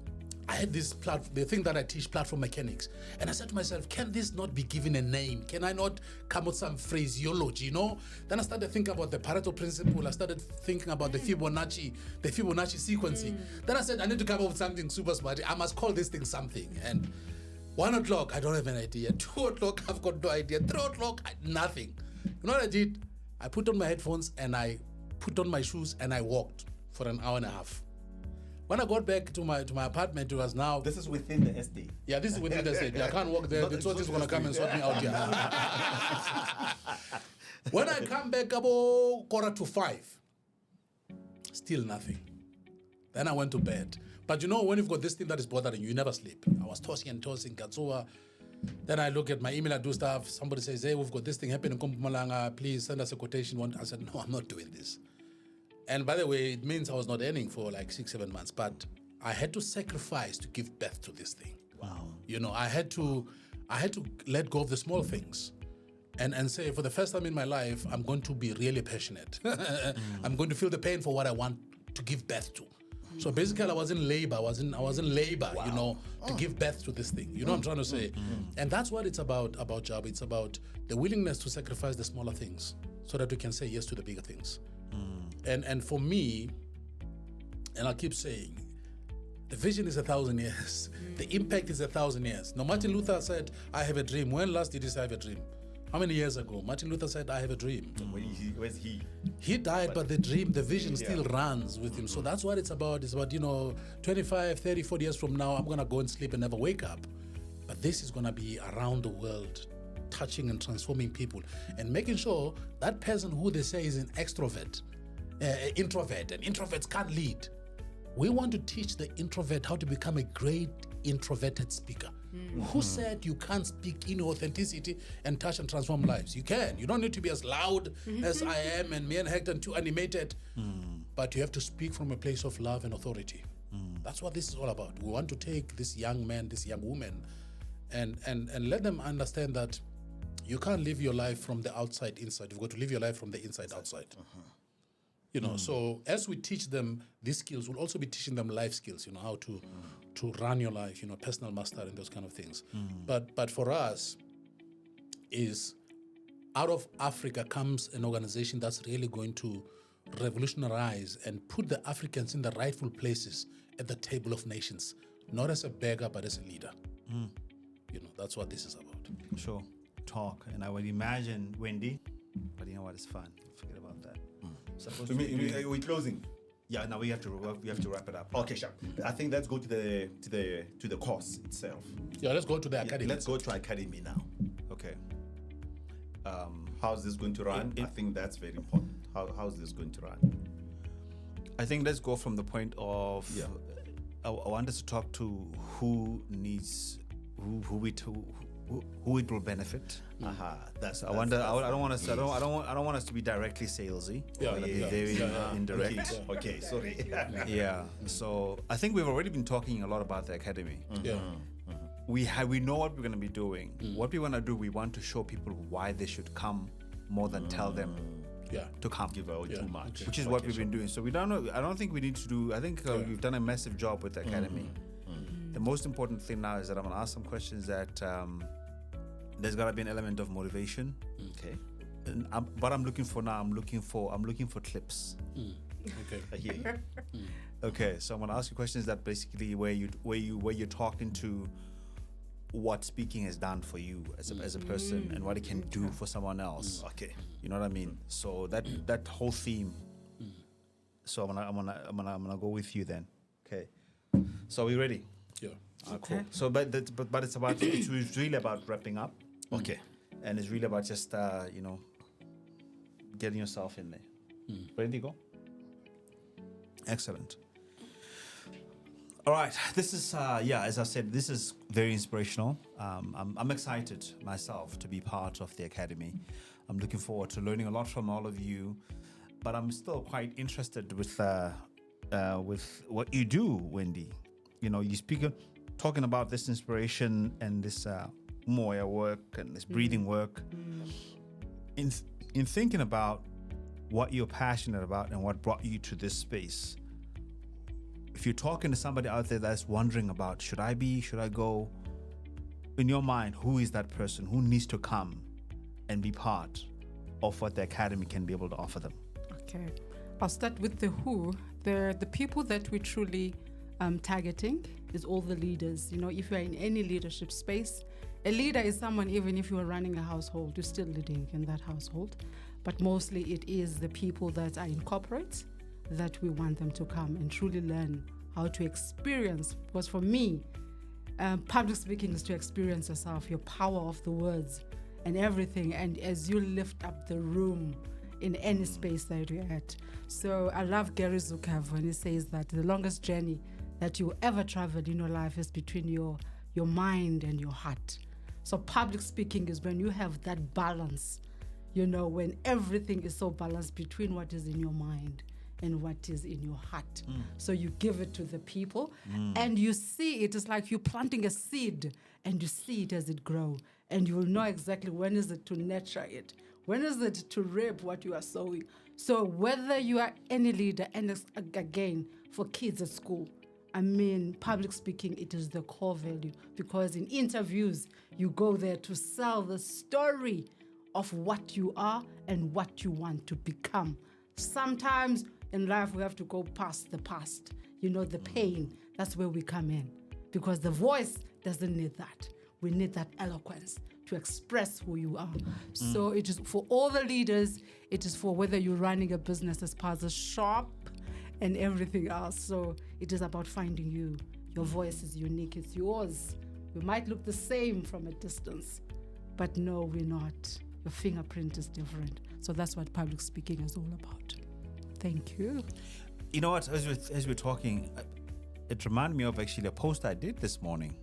I had this the thing that I teach, platform mechanics. And I said to myself, can this not be given a name? Can I not come with some phraseology, you know? Then I started thinking about the Pareto principle. I started thinking about the Fibonacci sequencing. Then I said, I need to come up with something super smart. I must call this thing something. And 1 o'clock, I don't have an idea. 2 o'clock, I've got no idea. 3 o'clock, nothing. You know what I did? I put on my headphones and I put on my shoes and I walked for an hour and a half. When I got back to my apartment, it was now... This is within the estate. Yeah, this is within the estate. I can't walk there. The church is going to come and sort me out here. When I come back about 4:45, still nothing. Then I went to bed. But you know, when you've got this thing that is bothering you, you never sleep. I was tossing and tossing, Katsuwa. Then I look at my email, I do stuff. Somebody says, hey, we've got this thing happening in Mpumalanga. Please send us a quotation. I said, no, I'm not doing this. And by the way, it means I was not earning for like 6-7 months, but I had to sacrifice to give birth to this thing. Wow. You know, I had to let go of the small things and say, for the first time in my life, I'm going to be really passionate. I'm going to feel the pain for what I want to give birth to. So basically, I was in labor. I was in labor, you know, to give birth to this thing. You know what I'm trying to say? And that's what it's about Job. It's about the willingness to sacrifice the smaller things so that we can say yes to the bigger things. And for me, and I'll keep saying, the vision is 1,000 years. The impact is 1,000 years. Now, Martin Luther said, I have a dream. When last did he say I have a dream? How many years ago? Martin Luther said, I have a dream. Where's he? He died, but the dream, the vision still runs with him. So that's what it's about. It's about, you know, 25, 30, 40 years from now, I'm going to go and sleep and never wake up. But this is going to be around the world, touching and transforming people and making sure that person who they say is an extrovert, introvert, and introverts can't lead. We want to teach the introvert how to become a great introverted speaker. Who said you can't speak in authenticity and touch and transform lives? You can. You don't need to be as loud as I am and me and Hector too animated, but you have to speak from a place of love and authority. That's what this is all about. We want to take this young man, this young woman, and let them understand that you can't live your life from the outside inside. You've got to live your life from the inside outside. You know, so as we teach them these skills, we'll also be teaching them life skills, you know, how to run your life, you know, personal mastery and those kind of things. But for us is out of Africa comes an organization that's really going to revolutionize and put the Africans in the rightful places at the table of nations, not as a beggar, but as a leader. That's what this is about. Sure. Talk. And I would imagine, Wendy, but you know what? It's fun. Forget about that. Supposed to be Are we closing? yeah, now we have to wrap it up. Okay, sure. I think let's go to the course itself. Yeah, let's go to the academy. Let's go to academy now. Okay. How's this going to run? I think that's very important. How's this going to run? I think let's go from the point of Yeah. I want us to talk to who it will benefit. That's. I wonder. I don't want us. I don't want us to be directly salesy. Yeah, We're gonna yeah, be very yeah. indirect. Okay, sorry. Yeah. So I think we've already been talking a lot about the academy. Yeah. We know what we're going to be doing. What we want to do, we want to show people why they should come more than tell them Yeah. to come. Give out Yeah, too much. Which is what we've been doing. So we don't know. I don't think we need to do. I think we've done a massive job with the academy. The most important thing now is that I'm going to ask some questions that there's got to be an element of motivation. Okay. And what I'm looking for now, I'm looking for clips. Okay. I hear you. Okay, so I'm going to ask you questions that basically where you're talking to what speaking has done for you as a person and what it can do for someone else. Okay. You know what I mean? So that whole theme. So I'm gonna go with you then. Okay. So are we ready? Yeah. Cool. So but it's about it's really about wrapping up. Okay. And it's really about just getting yourself in there. Ready to go? Excellent. All right, this is as I said, this is very inspirational. I'm excited myself to be part of the academy. I'm looking forward to learning a lot from all of you, but I'm still quite interested with what you do, Wendy. You know, you speak talking about this inspiration and this moya work and this breathing work. In thinking about what you're passionate about and what brought you to this space. If you're talking to somebody out there that's wondering about should I go, in your mind, who is that person who needs to come and be part of what the academy can be able to offer them? Okay, I'll start with the who. The people that we're truly targeting is all the leaders. You know, if you're in any leadership space, a leader is someone, even if you are running a household, you're still leading in that household. But mostly it is the people that are in corporates that we want them to come and truly learn how to experience. Because for me, public speaking is to experience yourself, your power of the words and everything. And as you lift up the room in any space that you're at. So I love Gary Zukav when he says that the longest journey that you ever traveled in your life is between your mind and your heart. So public speaking is when you have that balance, you know, when everything is so balanced between what is in your mind and what is in your heart. So you give it to the people and you see it is like you're planting a seed and you see it as it grows. And you will know exactly when is it to nurture it, when is it to reap what you are sowing. So whether you are any leader, and again, for kids at school, I mean, public speaking, it is the core value, because in interviews, you go there to sell the story of what you are and what you want to become. Sometimes in life, we have to go past the past, you know, the pain. That's where we come in, because the voice doesn't need that. We need that eloquence to express who you are. So it is for all the leaders, it is for whether you're running a business as part of a shop and everything else. So it is about finding you. Your voice is unique, it's yours. We might look the same from a distance, but no, we're not. Your fingerprint is different. So that's what public speaking is all about. Thank you. You know what, as we're talking, it reminded me of actually a post I did this morning,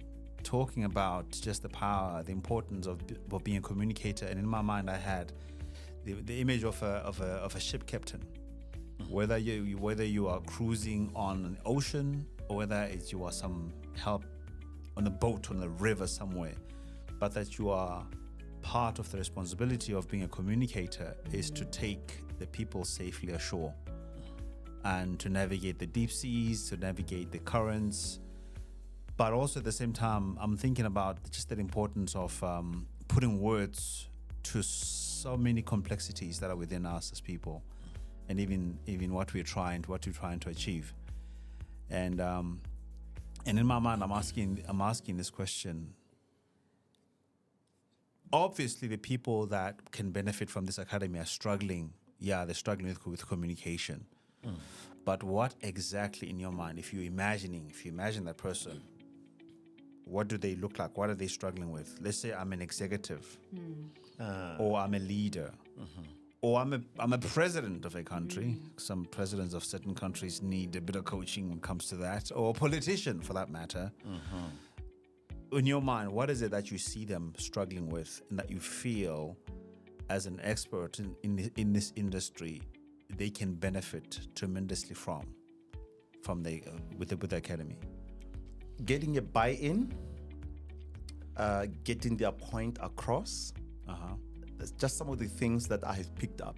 talking about just the power, the importance of being a communicator. And in my mind, I had the image of a ship captain. Whether you are cruising on an ocean or whether you are some help on a boat on a river somewhere, but that you are part of the responsibility of being a communicator is to take the people safely ashore and to navigate the deep seas, to navigate the currents. But also at the same time, I'm thinking about just the importance of putting words to so many complexities that are within us as people, and even what we're trying to achieve. And in my mind, I'm asking this question. Obviously, the people that can benefit from this academy are struggling. Yeah, they're struggling with communication. But what exactly in your mind, if you imagine that person, what do they look like? What are they struggling with? Let's say I'm an executive, or I'm a leader, or I'm a president of a country. Some presidents of certain countries need a bit of coaching when it comes to that, or a politician for that matter. In your mind, what is it that you see them struggling with, and that you feel, as an expert in this industry, they can benefit tremendously from with the academy? Getting a buy-in, getting their point across. That's just some of the things that I have picked up.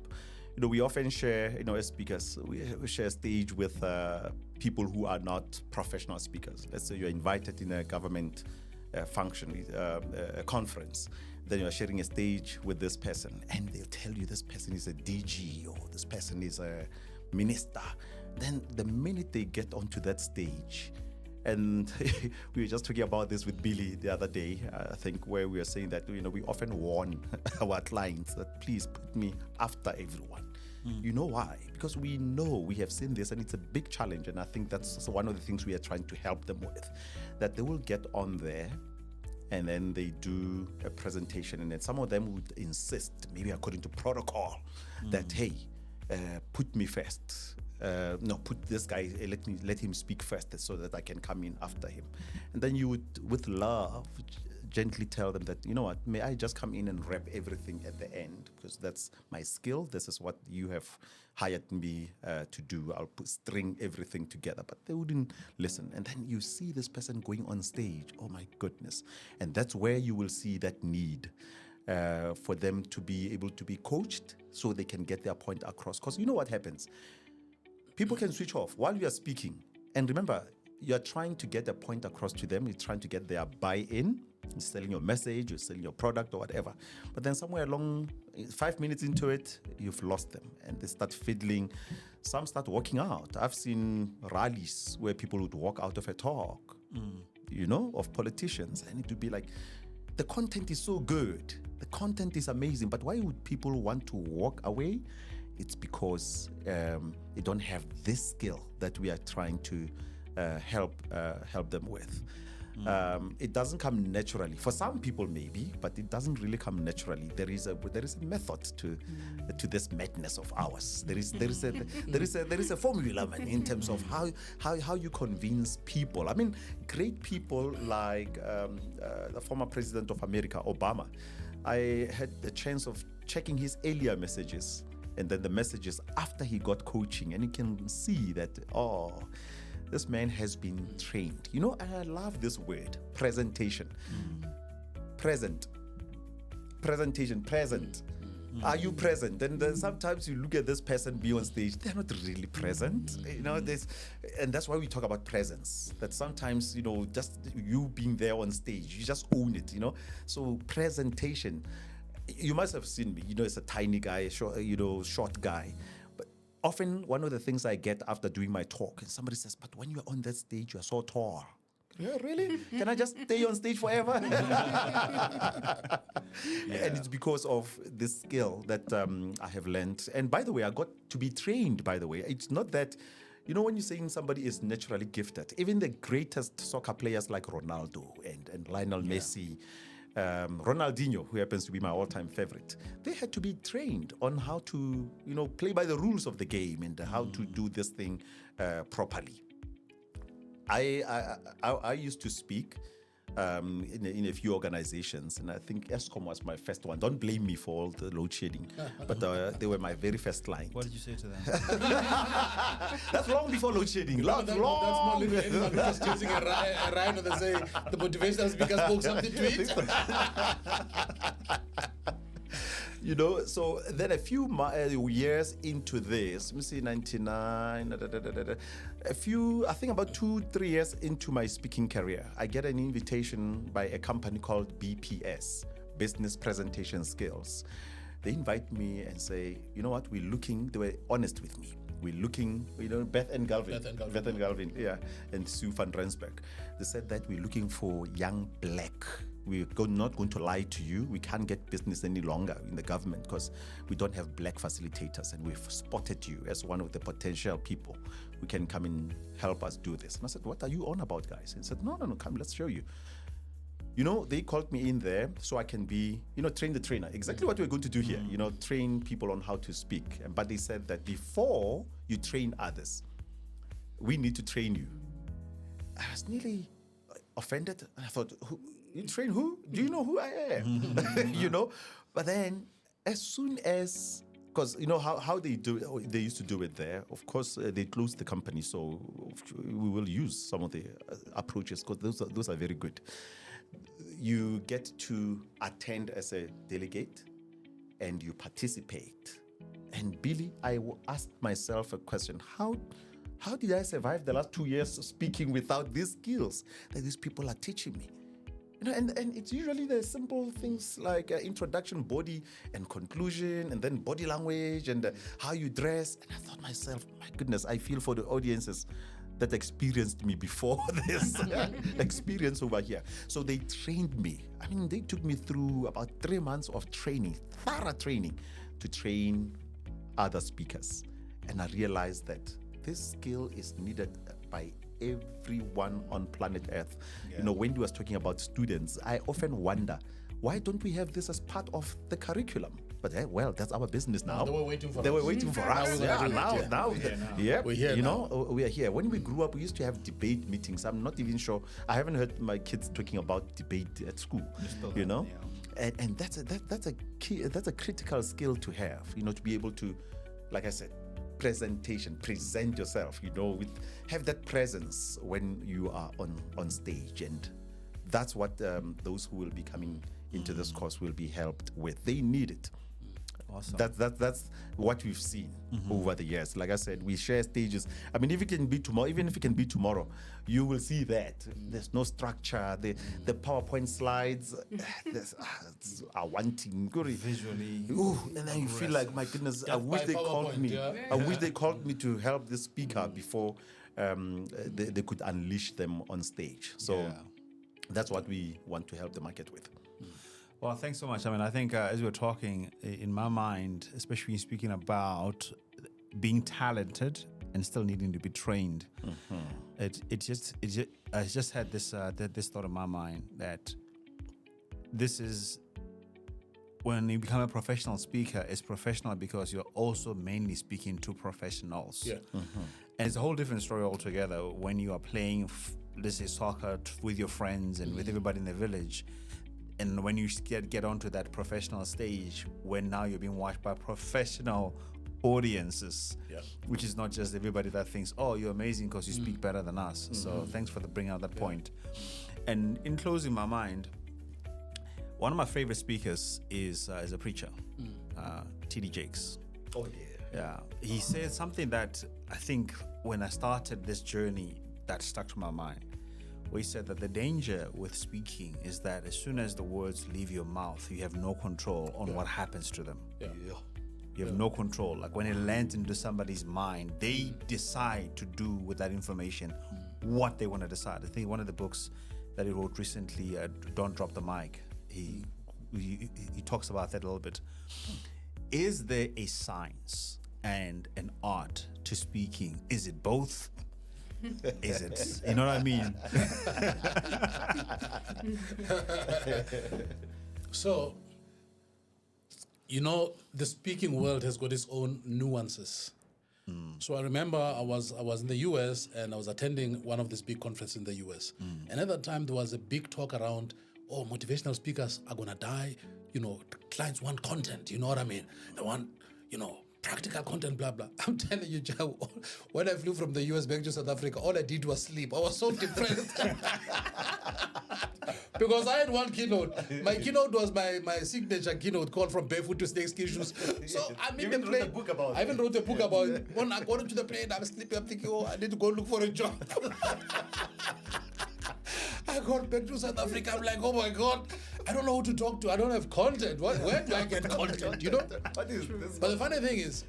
We often share, as speakers, we share stage with people who are not professional speakers. Let's say you're invited in a government function, a conference. Then you're sharing a stage with this person, and they'll tell you this person is a DG or this person is a minister. Then the minute they get onto that stage, and we were just talking about this with Billy the other day, I think, where we were saying that we often warn our clients that please put me after everyone. You know why? Because we know, we have seen this, and it's a big challenge. And I think that's one of the things we are trying to help them with, that they will get on there and then they do a presentation, and then some of them would insist, maybe according to protocol, that hey, put me first. No, put this guy, let him speak first so that I can come in after him. And then you would, with love, gently tell them that, you know what, may I just come in and wrap everything at the end, because that's my skill. This is what you have hired me to do. I'll string everything together. But they wouldn't listen. And then you see this person going on stage. Oh my goodness. And that's where you will see that need for them to be able to be coached so they can get their point across. Because you know what happens? People can switch off while you are speaking. And remember, you're trying to get a point across to them. You're trying to get their buy-in. You're selling your message, you're selling your product or whatever. But then somewhere along, 5 minutes into it, you've lost them. And they start fiddling. Some start walking out. I've seen rallies where people would walk out of a talk, of politicians. And it would be like, the content is so good. The content is amazing. But why would people want to walk away? It's because they don't have this skill that we are trying to help them with. It doesn't come naturally. For some people, maybe, but it doesn't really come naturally. There is a method to this madness of ours. There is a formula, man, in terms of how you convince people. I mean, great people like the former president of America, Obama. I had the chance of checking his earlier messages, and then the messages after he got coaching, and you can see that, this man has been trained. I love this word, presentation. Present. Presentation, present. Are you present? And then sometimes you look at this person be on stage, they're not really present. And that's why we talk about presence. That sometimes, just you being there on stage, you just own it, So presentation. You must have seen me, as a tiny guy, short guy. But often one of the things I get after doing my talk, and somebody says, but when you're on that stage, you're so tall. Yeah, really? Can I just stay on stage forever? And it's because of this skill that I have learned. And by the way, I got to be trained, by the way. It's not that, when you're saying somebody is naturally gifted, even the greatest soccer players like Ronaldo and Lionel Messi, Ronaldinho, who happens to be my all-time favorite, they had to be trained on how to, play by the rules of the game and how to do this thing properly. I used to speak in a few organizations, and I think ESCOM was my first one. Don't blame me for all the load shedding, but they were my very first client. What did you say to them? That's long before load shedding. Long. That's not really anyone just choosing a rhino that say the motivational speaker spoke something to it. So then a few years into this, let me see, 99, I think about 2-3 years into my speaking career, I get an invitation by a company called BPS, Business Presentation Skills. They invite me and say, you know what, we're looking, they were honest with me. We're looking, Beth and Galvin, yeah, and Sue van Rensburg. They said that we're looking for young black. We're not going to lie to you. We can't get business any longer in the government because we don't have black facilitators, and we've spotted you as one of the potential people who can come and help us do this. And I said, what are you on about, guys? And he said, no, come, let's show you. They called me in there so I can be, train the trainer. Exactly what we're going to do here, train people on how to speak. But they said that before you train others, we need to train you. I was nearly offended. And I thought, you train who? Do you know who I am? But then as soon as, because how they do it, they used to do it there. Of course, they closed the company, so we will use some of the approaches because those are very good. You get to attend as a delegate and you participate. And Billy, I asked myself a question. How did I survive the last 2 years speaking without these skills that these people are teaching me? And it's usually the simple things like introduction, body, and conclusion, and then body language, and how you dress. And I thought myself, my goodness, I feel for the audiences that experienced me before this experience over here. So they trained me. I mean, they took me through about 3 months of training, thorough training, to train other speakers. And I realized that this skill is needed by everyone on planet Earth. Yeah. When you was talking about students, I often wonder, why don't we have this as part of the curriculum? But that's our business now. They were waiting for us. They were waiting for us. Now. Yeah, we're here now. We are here. When we grew up, we used to have debate meetings. I'm not even sure. I haven't heard my kids talking about debate at school. And that's a critical skill to have. To be able to, like I said, present yourself. Have that presence when you are on stage, and that's what those who will be coming into this course will be helped with. They need it. Awesome. That's what we've seen over the years. Like I said, we share stages. I mean, if it can be tomorrow, even if it can be tomorrow, you will see that there's no structure. The PowerPoint slides are wanting visually. And then you feel like, my goodness, I wish they called me. I wish they called me to help the speaker before they could unleash them on stage. So that's what we want to help the market with. Well, thanks so much. I mean, I think as we were talking, in my mind, especially speaking about being talented and still needing to be trained, I just had this thought in my mind that this is, when you become a professional speaker, it's professional because you're also mainly speaking to professionals. Yeah. And it's a whole different story altogether when you are playing, let's say, soccer with your friends and with everybody in the village. And when you get onto that professional stage, when now you're being watched by professional audiences, which is not just everybody that thinks, oh, you're amazing because you speak better than us. So thanks for bringing out that point. And in closing my mind, one of my favorite speakers is a preacher, T.D. Jakes. Oh, yeah. He said something that I think when I started this journey that stuck to my mind. We said that the danger with speaking is that as soon as the words leave your mouth, you have no control on what happens to them. You have no control. Like when it lands into somebody's mind, they decide to do with that information what they want to decide. I think one of the books that he wrote recently, Don't Drop the Mic, he talks about that a little bit. Is there a science and an art to speaking? Is it both? Is it? You know what I mean? So, the speaking world has got its own nuances. So I remember I was in the US and I was attending one of these big conferences in the US. And at that time there was a big talk around, motivational speakers are gonna die. Clients want content. You know what I mean? They want, practical content, blah, blah. I'm telling you, Joe, when I flew from the US back to South Africa, all I did was sleep. I was so depressed. Because I had one keynote. My keynote was my signature keynote called From Barefoot to Snakeskin Shoes. So I'm in the plane. I even wrote a book about it. When I got into the plane, I'm sleeping. I'm thinking, I need to go look for a job. I got back to South Africa. I'm like, oh my God, I don't know who to talk to. I don't have content. Where do I get content? You know? What is this? But the funny thing is,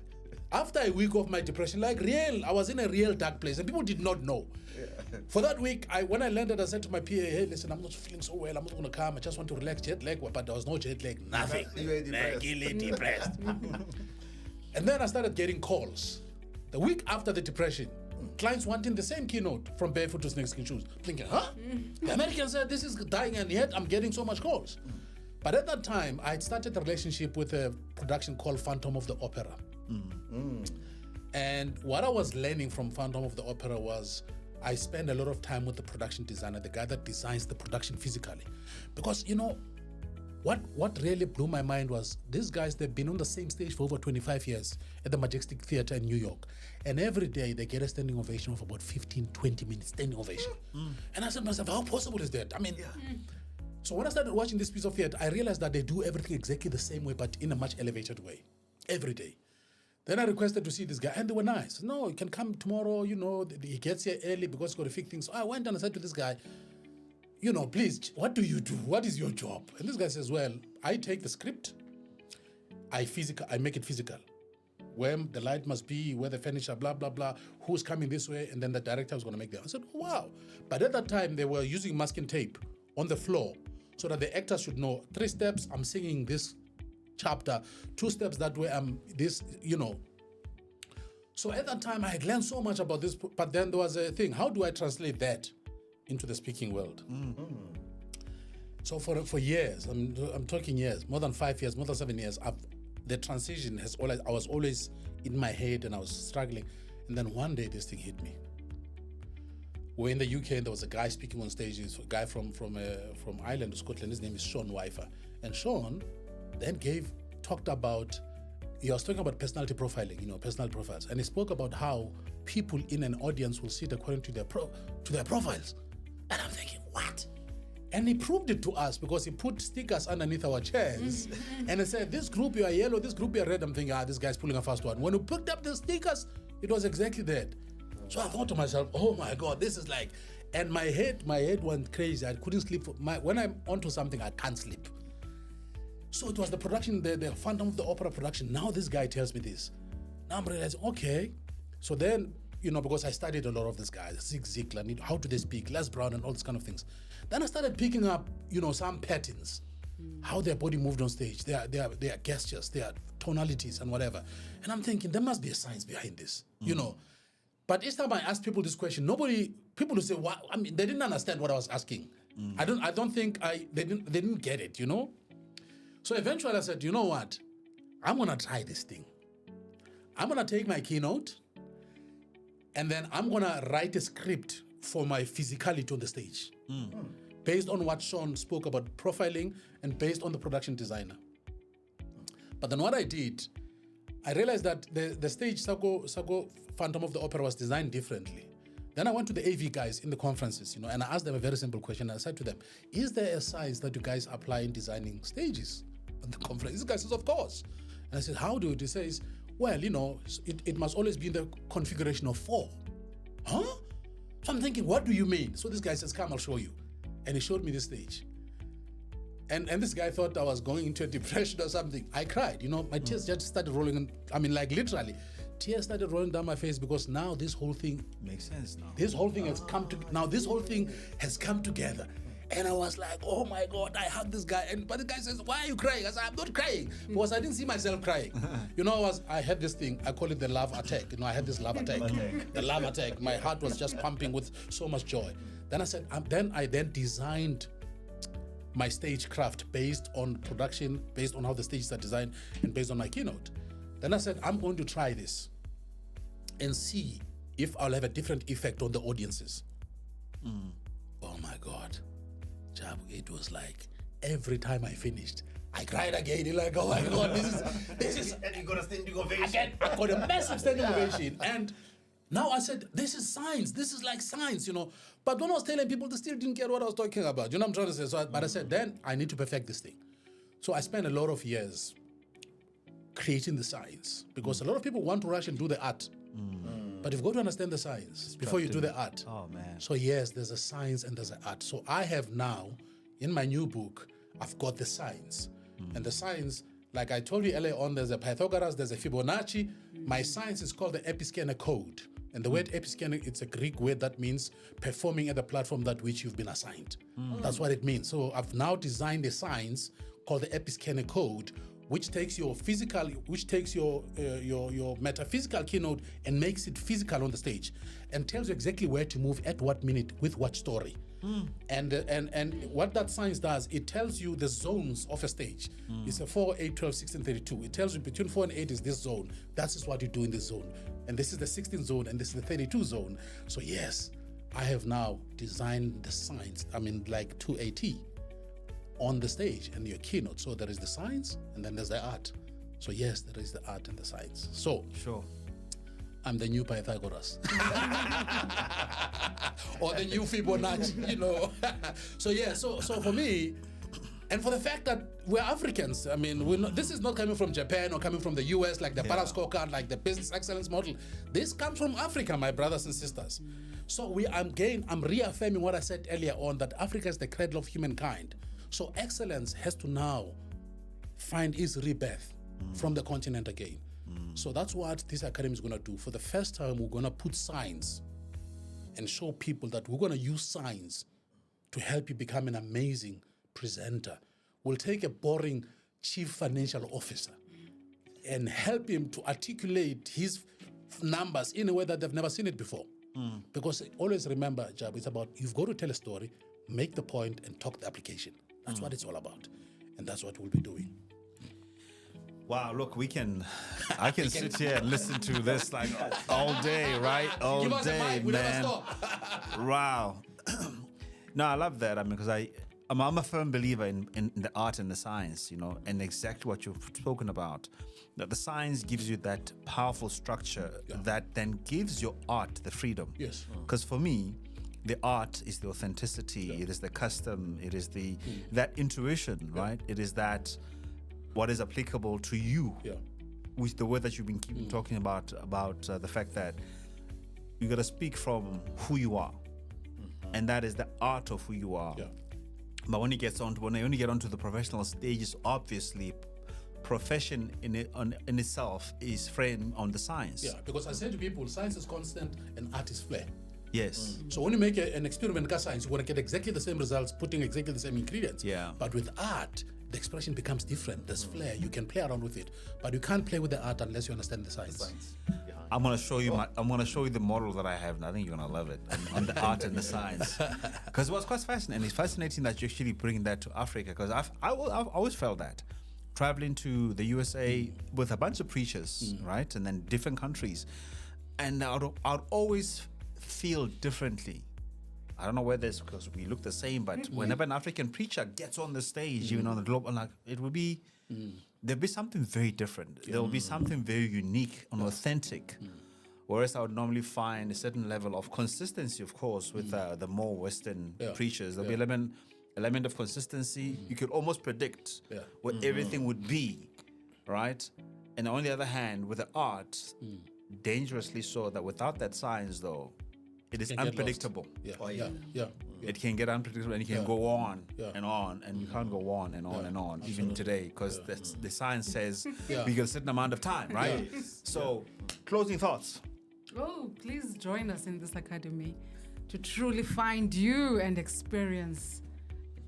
after a week of my depression, I was in a real dark place, and people did not know. For that week, when I landed, I said to my PA, hey, listen, I'm not feeling so well. I'm not going to come. I just want to relax, jet lag. But there was no jet lag, nothing. You were depressed. Really depressed. And then I started getting calls. The week after the depression, clients wanting the same keynote from Barefoot to Snakeskin Shoes. Thinking, huh? The Americans said this is dying, and yet I'm getting so much calls. But at that time, I had started a relationship with a production called Phantom of the Opera. And what I was learning from Phantom of the Opera was I spend a lot of time with the production designer, the guy that designs the production physically. Because, you know, what really blew my mind was these guys, they've been on the same stage for over 25 years at the Majestic Theatre in New York. And every day they get a standing ovation of about 15, 20 minutes standing ovation. And I said to myself, how possible is that? I mean, so when I started watching this piece of theatre, I realized that they do everything exactly the same way, but in a much elevated way, every day. Then I requested to see this guy, and they were nice. No, you can come tomorrow, you know, he gets here early because he's got to fix things. So I went and I said to this guy, you know, please, what do you do? What is your job? And this guy says, well, I take the script, I make it physical. Where the light must be, where the furniture, blah, blah, blah, who's coming this way, and then the director was going to make that. I said, oh, wow. But at that time, they were using masking tape on the floor so that the actors should know 3 steps, I'm singing this chapter, 2 steps that way, I'm this, you know. So at that time, I had learned so much about this, but then there was a thing, how do I translate that into the speaking world? So for years, I'm talking years, more than 5 years, more than 7 years, the transition I was always in my head and I was struggling. And then one day this thing hit me. We're in the UK and there was a guy speaking on stage, a guy from Ireland, Scotland, his name is Sean Weifer. And Sean then talked about, he was talking about personality profiling, you know, personal profiles. And he spoke about how people in an audience will sit according to their profiles. And I'm thinking, what? And he proved it to us because he put stickers underneath our chairs. And he said, this group you are yellow, this group you are red. I'm thinking, this guy's pulling a fast one. When we picked up the stickers, it was exactly that. So I thought to myself, oh my God, this is like, and my head went crazy. I couldn't sleep. When I'm onto something, I can't sleep. So it was the production, the Phantom of the Opera production. Now this guy tells me this. Now I'm realizing, okay. So then, you know, because I studied a lot of these guys, Zig Ziglar, how do they speak, Les Brown and all these kind of things. Then I started picking up, you know, some patterns, how their body moved on stage, their gestures, their tonalities and whatever. And I'm thinking, there must be a science behind this, you know. But each time I asked people this question, people would say, "What?" I mean, they didn't understand what I was asking. I don't think they didn't get it, you know. So eventually I said, you know what? I'm gonna try this thing. I'm gonna take my keynote, and then I'm gonna write a script for my physicality on the stage, based on what Sean spoke about profiling and based on the production designer. But then what I did, I realized that the stage Sako Phantom of the Opera was designed differently. Then I went to the AV guys in the conferences, you know, and I asked them a very simple question. I said to them, is there a science that you guys apply in designing stages at the conference? This guy says, of course. And I said, how do it? He says, well, you know, it must always be in the configuration of 4. Huh? So I'm thinking, what do you mean? So this guy says, come, I'll show you. And he showed me the stage. And this guy thought I was going into a depression or something. I cried, you know, my tears just started rolling. I mean, like literally, tears started rolling down my face because now this whole thing makes sense now. This whole thing has come together. And I was like, oh my God, I hugged this guy. But the guy says, why are you crying? I said, I'm not crying. Because I didn't see myself crying. You know, I had this thing, I call it the love attack. You know, I had this love attack. The love attack. My heart was just pumping with so much joy. Then I said, I designed my stagecraft based on production, based on how the stages are designed, and based on my keynote. Then I said, I'm going to try this and see if I'll have a different effect on the audiences. Oh my God. Jabu, it was like every time I finished, I cried again. You're like, oh my God, this is And you got a standing ovation. again, I got a massive standing ovation. And now I said, this is science. This is like science, you know. But when I was telling people, they still didn't get what I was talking about. You know what I'm trying to say? So but I said, then I need to perfect this thing. So I spent a lot of years creating the science because a lot of people want to rush and do the art. But you've got to understand the science before you do the art. Oh, man. So yes, there's a science and there's an art. So I have now, in my new book, I've got the signs. And the signs, like I told you earlier on, there's a Pythagoras, there's a Fibonacci. My science is called the episcanner code. And the word episcanner, it's a Greek word that means performing at the platform that which you've been assigned. That's what it means. So I've now designed a science called the episcanner code, which takes your physical, which takes your metaphysical keynote and makes it physical on the stage, and tells you exactly where to move at what minute with what story. And what that science does, it tells you the zones of a stage. It's a 4, 8, 12, 16, 32. It tells you between 4 and 8 is this zone. That's just what you do in this zone. And this is the 16 zone, and this is the 32 zone. So yes, I have now designed the science, like to a T on the stage and your keynote. So there is the science and then there's the art. So yes, there is the art and the science. So Sure. I'm the new Pythagoras. Or the new Fibonacci, So for me, and for the fact that we're Africans, this is not coming from Japan or coming from the US, like the Para scorecard, like the business excellence model. This comes from Africa, my brothers and sisters. So I'm reaffirming what I said earlier on, that Africa is the cradle of humankind. So excellence has to now find its rebirth from the continent again. So that's what this academy is going to do. For the first time, we're going to put science and show people that we're going to use science to help you become an amazing presenter. We'll take a boring chief financial officer and help him to articulate his numbers in a way that they've never seen it before. Because always remember, Jab, it's about you've got to tell a story, make the point, and talk the application. That's what it's all about. And that's what we'll be doing. Wow, look, I can sit here and listen to this like all day, right? All Give us a day, mic, we never man. stop. Wow. No, I love that. Because I'm a firm believer in the art and the science, and exactly what you've spoken about. That the science gives you that powerful structure that then gives your art the freedom. Yes. Because for me, the art is the authenticity, it is the custom, it is that intuition, right? It is that what is applicable to you. Yeah. With the word that you've been talking about the fact that you got to speak from who you are, and that is the art of who you are. Yeah. But when you get onto the professional stages, obviously, profession in itself is framed on the science. Yeah, because I say to people, science is constant and art is flair. Yes. So when you make an experiment in science, you want to get exactly the same results, putting exactly the same ingredients. Yeah. But with art, the expression becomes different. There's flair. You can play around with it, but you can't play with the art unless you understand the science. I'm gonna show you the model that I have, and I think you're gonna love it, on the art and the science. Because it was quite fascinating. It's fascinating that you actually bring that to Africa. Because I've always felt that traveling to the USA with a bunch of preachers, right, and then different countries, and I'd always feel differently. I don't know whether it's because we look the same, but whenever an African preacher gets on the stage, even on the globe, it will be. There'll be something very different. There will be something very unique and authentic. Whereas I would normally find a certain level of consistency, of course, with the more Western preachers. There'll be element of consistency. You could almost predict what everything would be, right? And on the other hand, with the art, dangerously so that without that science, though, it is unpredictable. It can get unpredictable, and you can go on and on, and you can't go on and on and on, even today, because the science says we get a certain amount of time, right? So, closing thoughts. Oh, please join us in this academy to truly find you and experience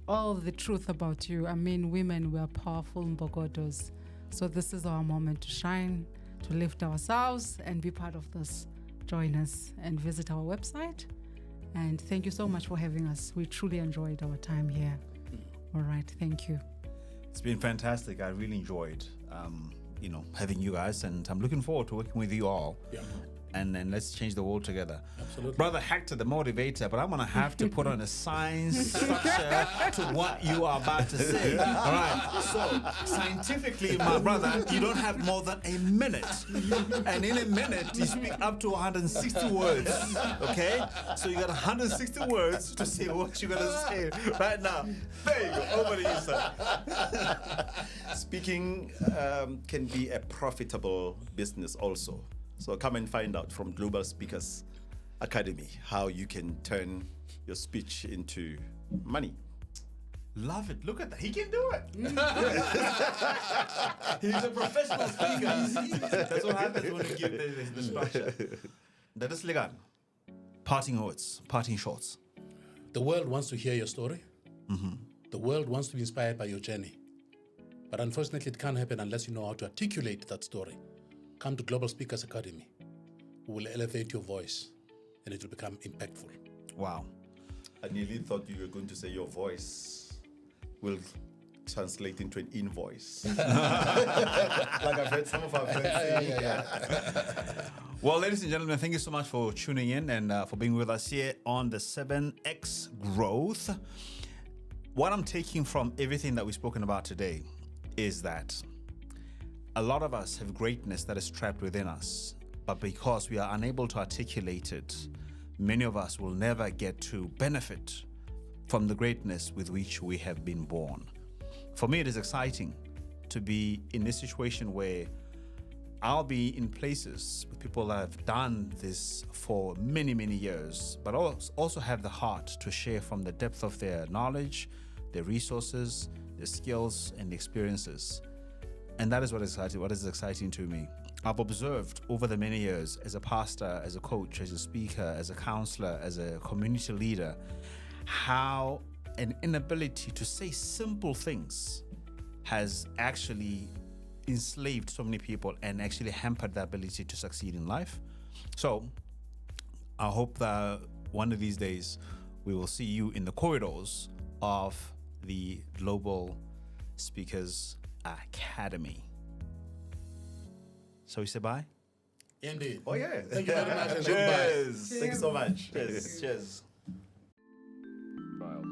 all the truth about you. Women, we are powerful Mbogodos. So this is our moment to shine, to lift ourselves and be part of this. Join us and visit our website. And thank you so much for having us. We truly enjoyed our time here. All right, thank you. It's been fantastic. I really enjoyed, having you guys, and I'm looking forward to working with you all. Yeah. And then let's change the world together. Absolutely. Brother Hector, the motivator, but I'm going to have to put on a science structure to what you are about to say. All right. So, scientifically, my brother, you don't have more than a minute. And in a minute, you speak up to 160 words. Okay? So, you got 160 words to say what you're going to say right now. There you go. Over to you, sir. Speaking can be a profitable business also. So come and find out from Global Speakers Academy how you can turn your speech into money. Love it. Look at that. He can do it. He's a professional speaker. That's what happens when you give the structure. That is legal. Parting words, parting shots. The world wants to hear your story. The world wants to be inspired by your journey. But unfortunately, it can't happen unless you know how to articulate that story. Come to Global Speakers Academy. We will elevate your voice and it will become impactful. Wow. I nearly thought you were going to say your voice will translate into an invoice. Like I've heard some of our friends say. Well, ladies and gentlemen, thank you so much for tuning in and for being with us here on the 7X Growth. What I'm taking from everything that we've spoken about today is that a lot of us have greatness that is trapped within us, but because we are unable to articulate it, many of us will never get to benefit from the greatness with which we have been born. For me, it is exciting to be in this situation where I'll be in places with people that have done this for many, many years, but also have the heart to share from the depth of their knowledge, their resources, their skills, and experiences. And that is what is exciting to me. I've observed over the many years as a pastor, as a coach, as a speaker, as a counselor, as a community leader, how an inability to say simple things has actually enslaved so many people and actually hampered their ability to succeed in life. So I hope that one of these days we will see you in the corridors of the Global Speakers Academy. So we say bye? Indeed. Oh, yeah. Thank you very much and goodbye. Cheers. Thank you so much. Cheers. Cheers. Files.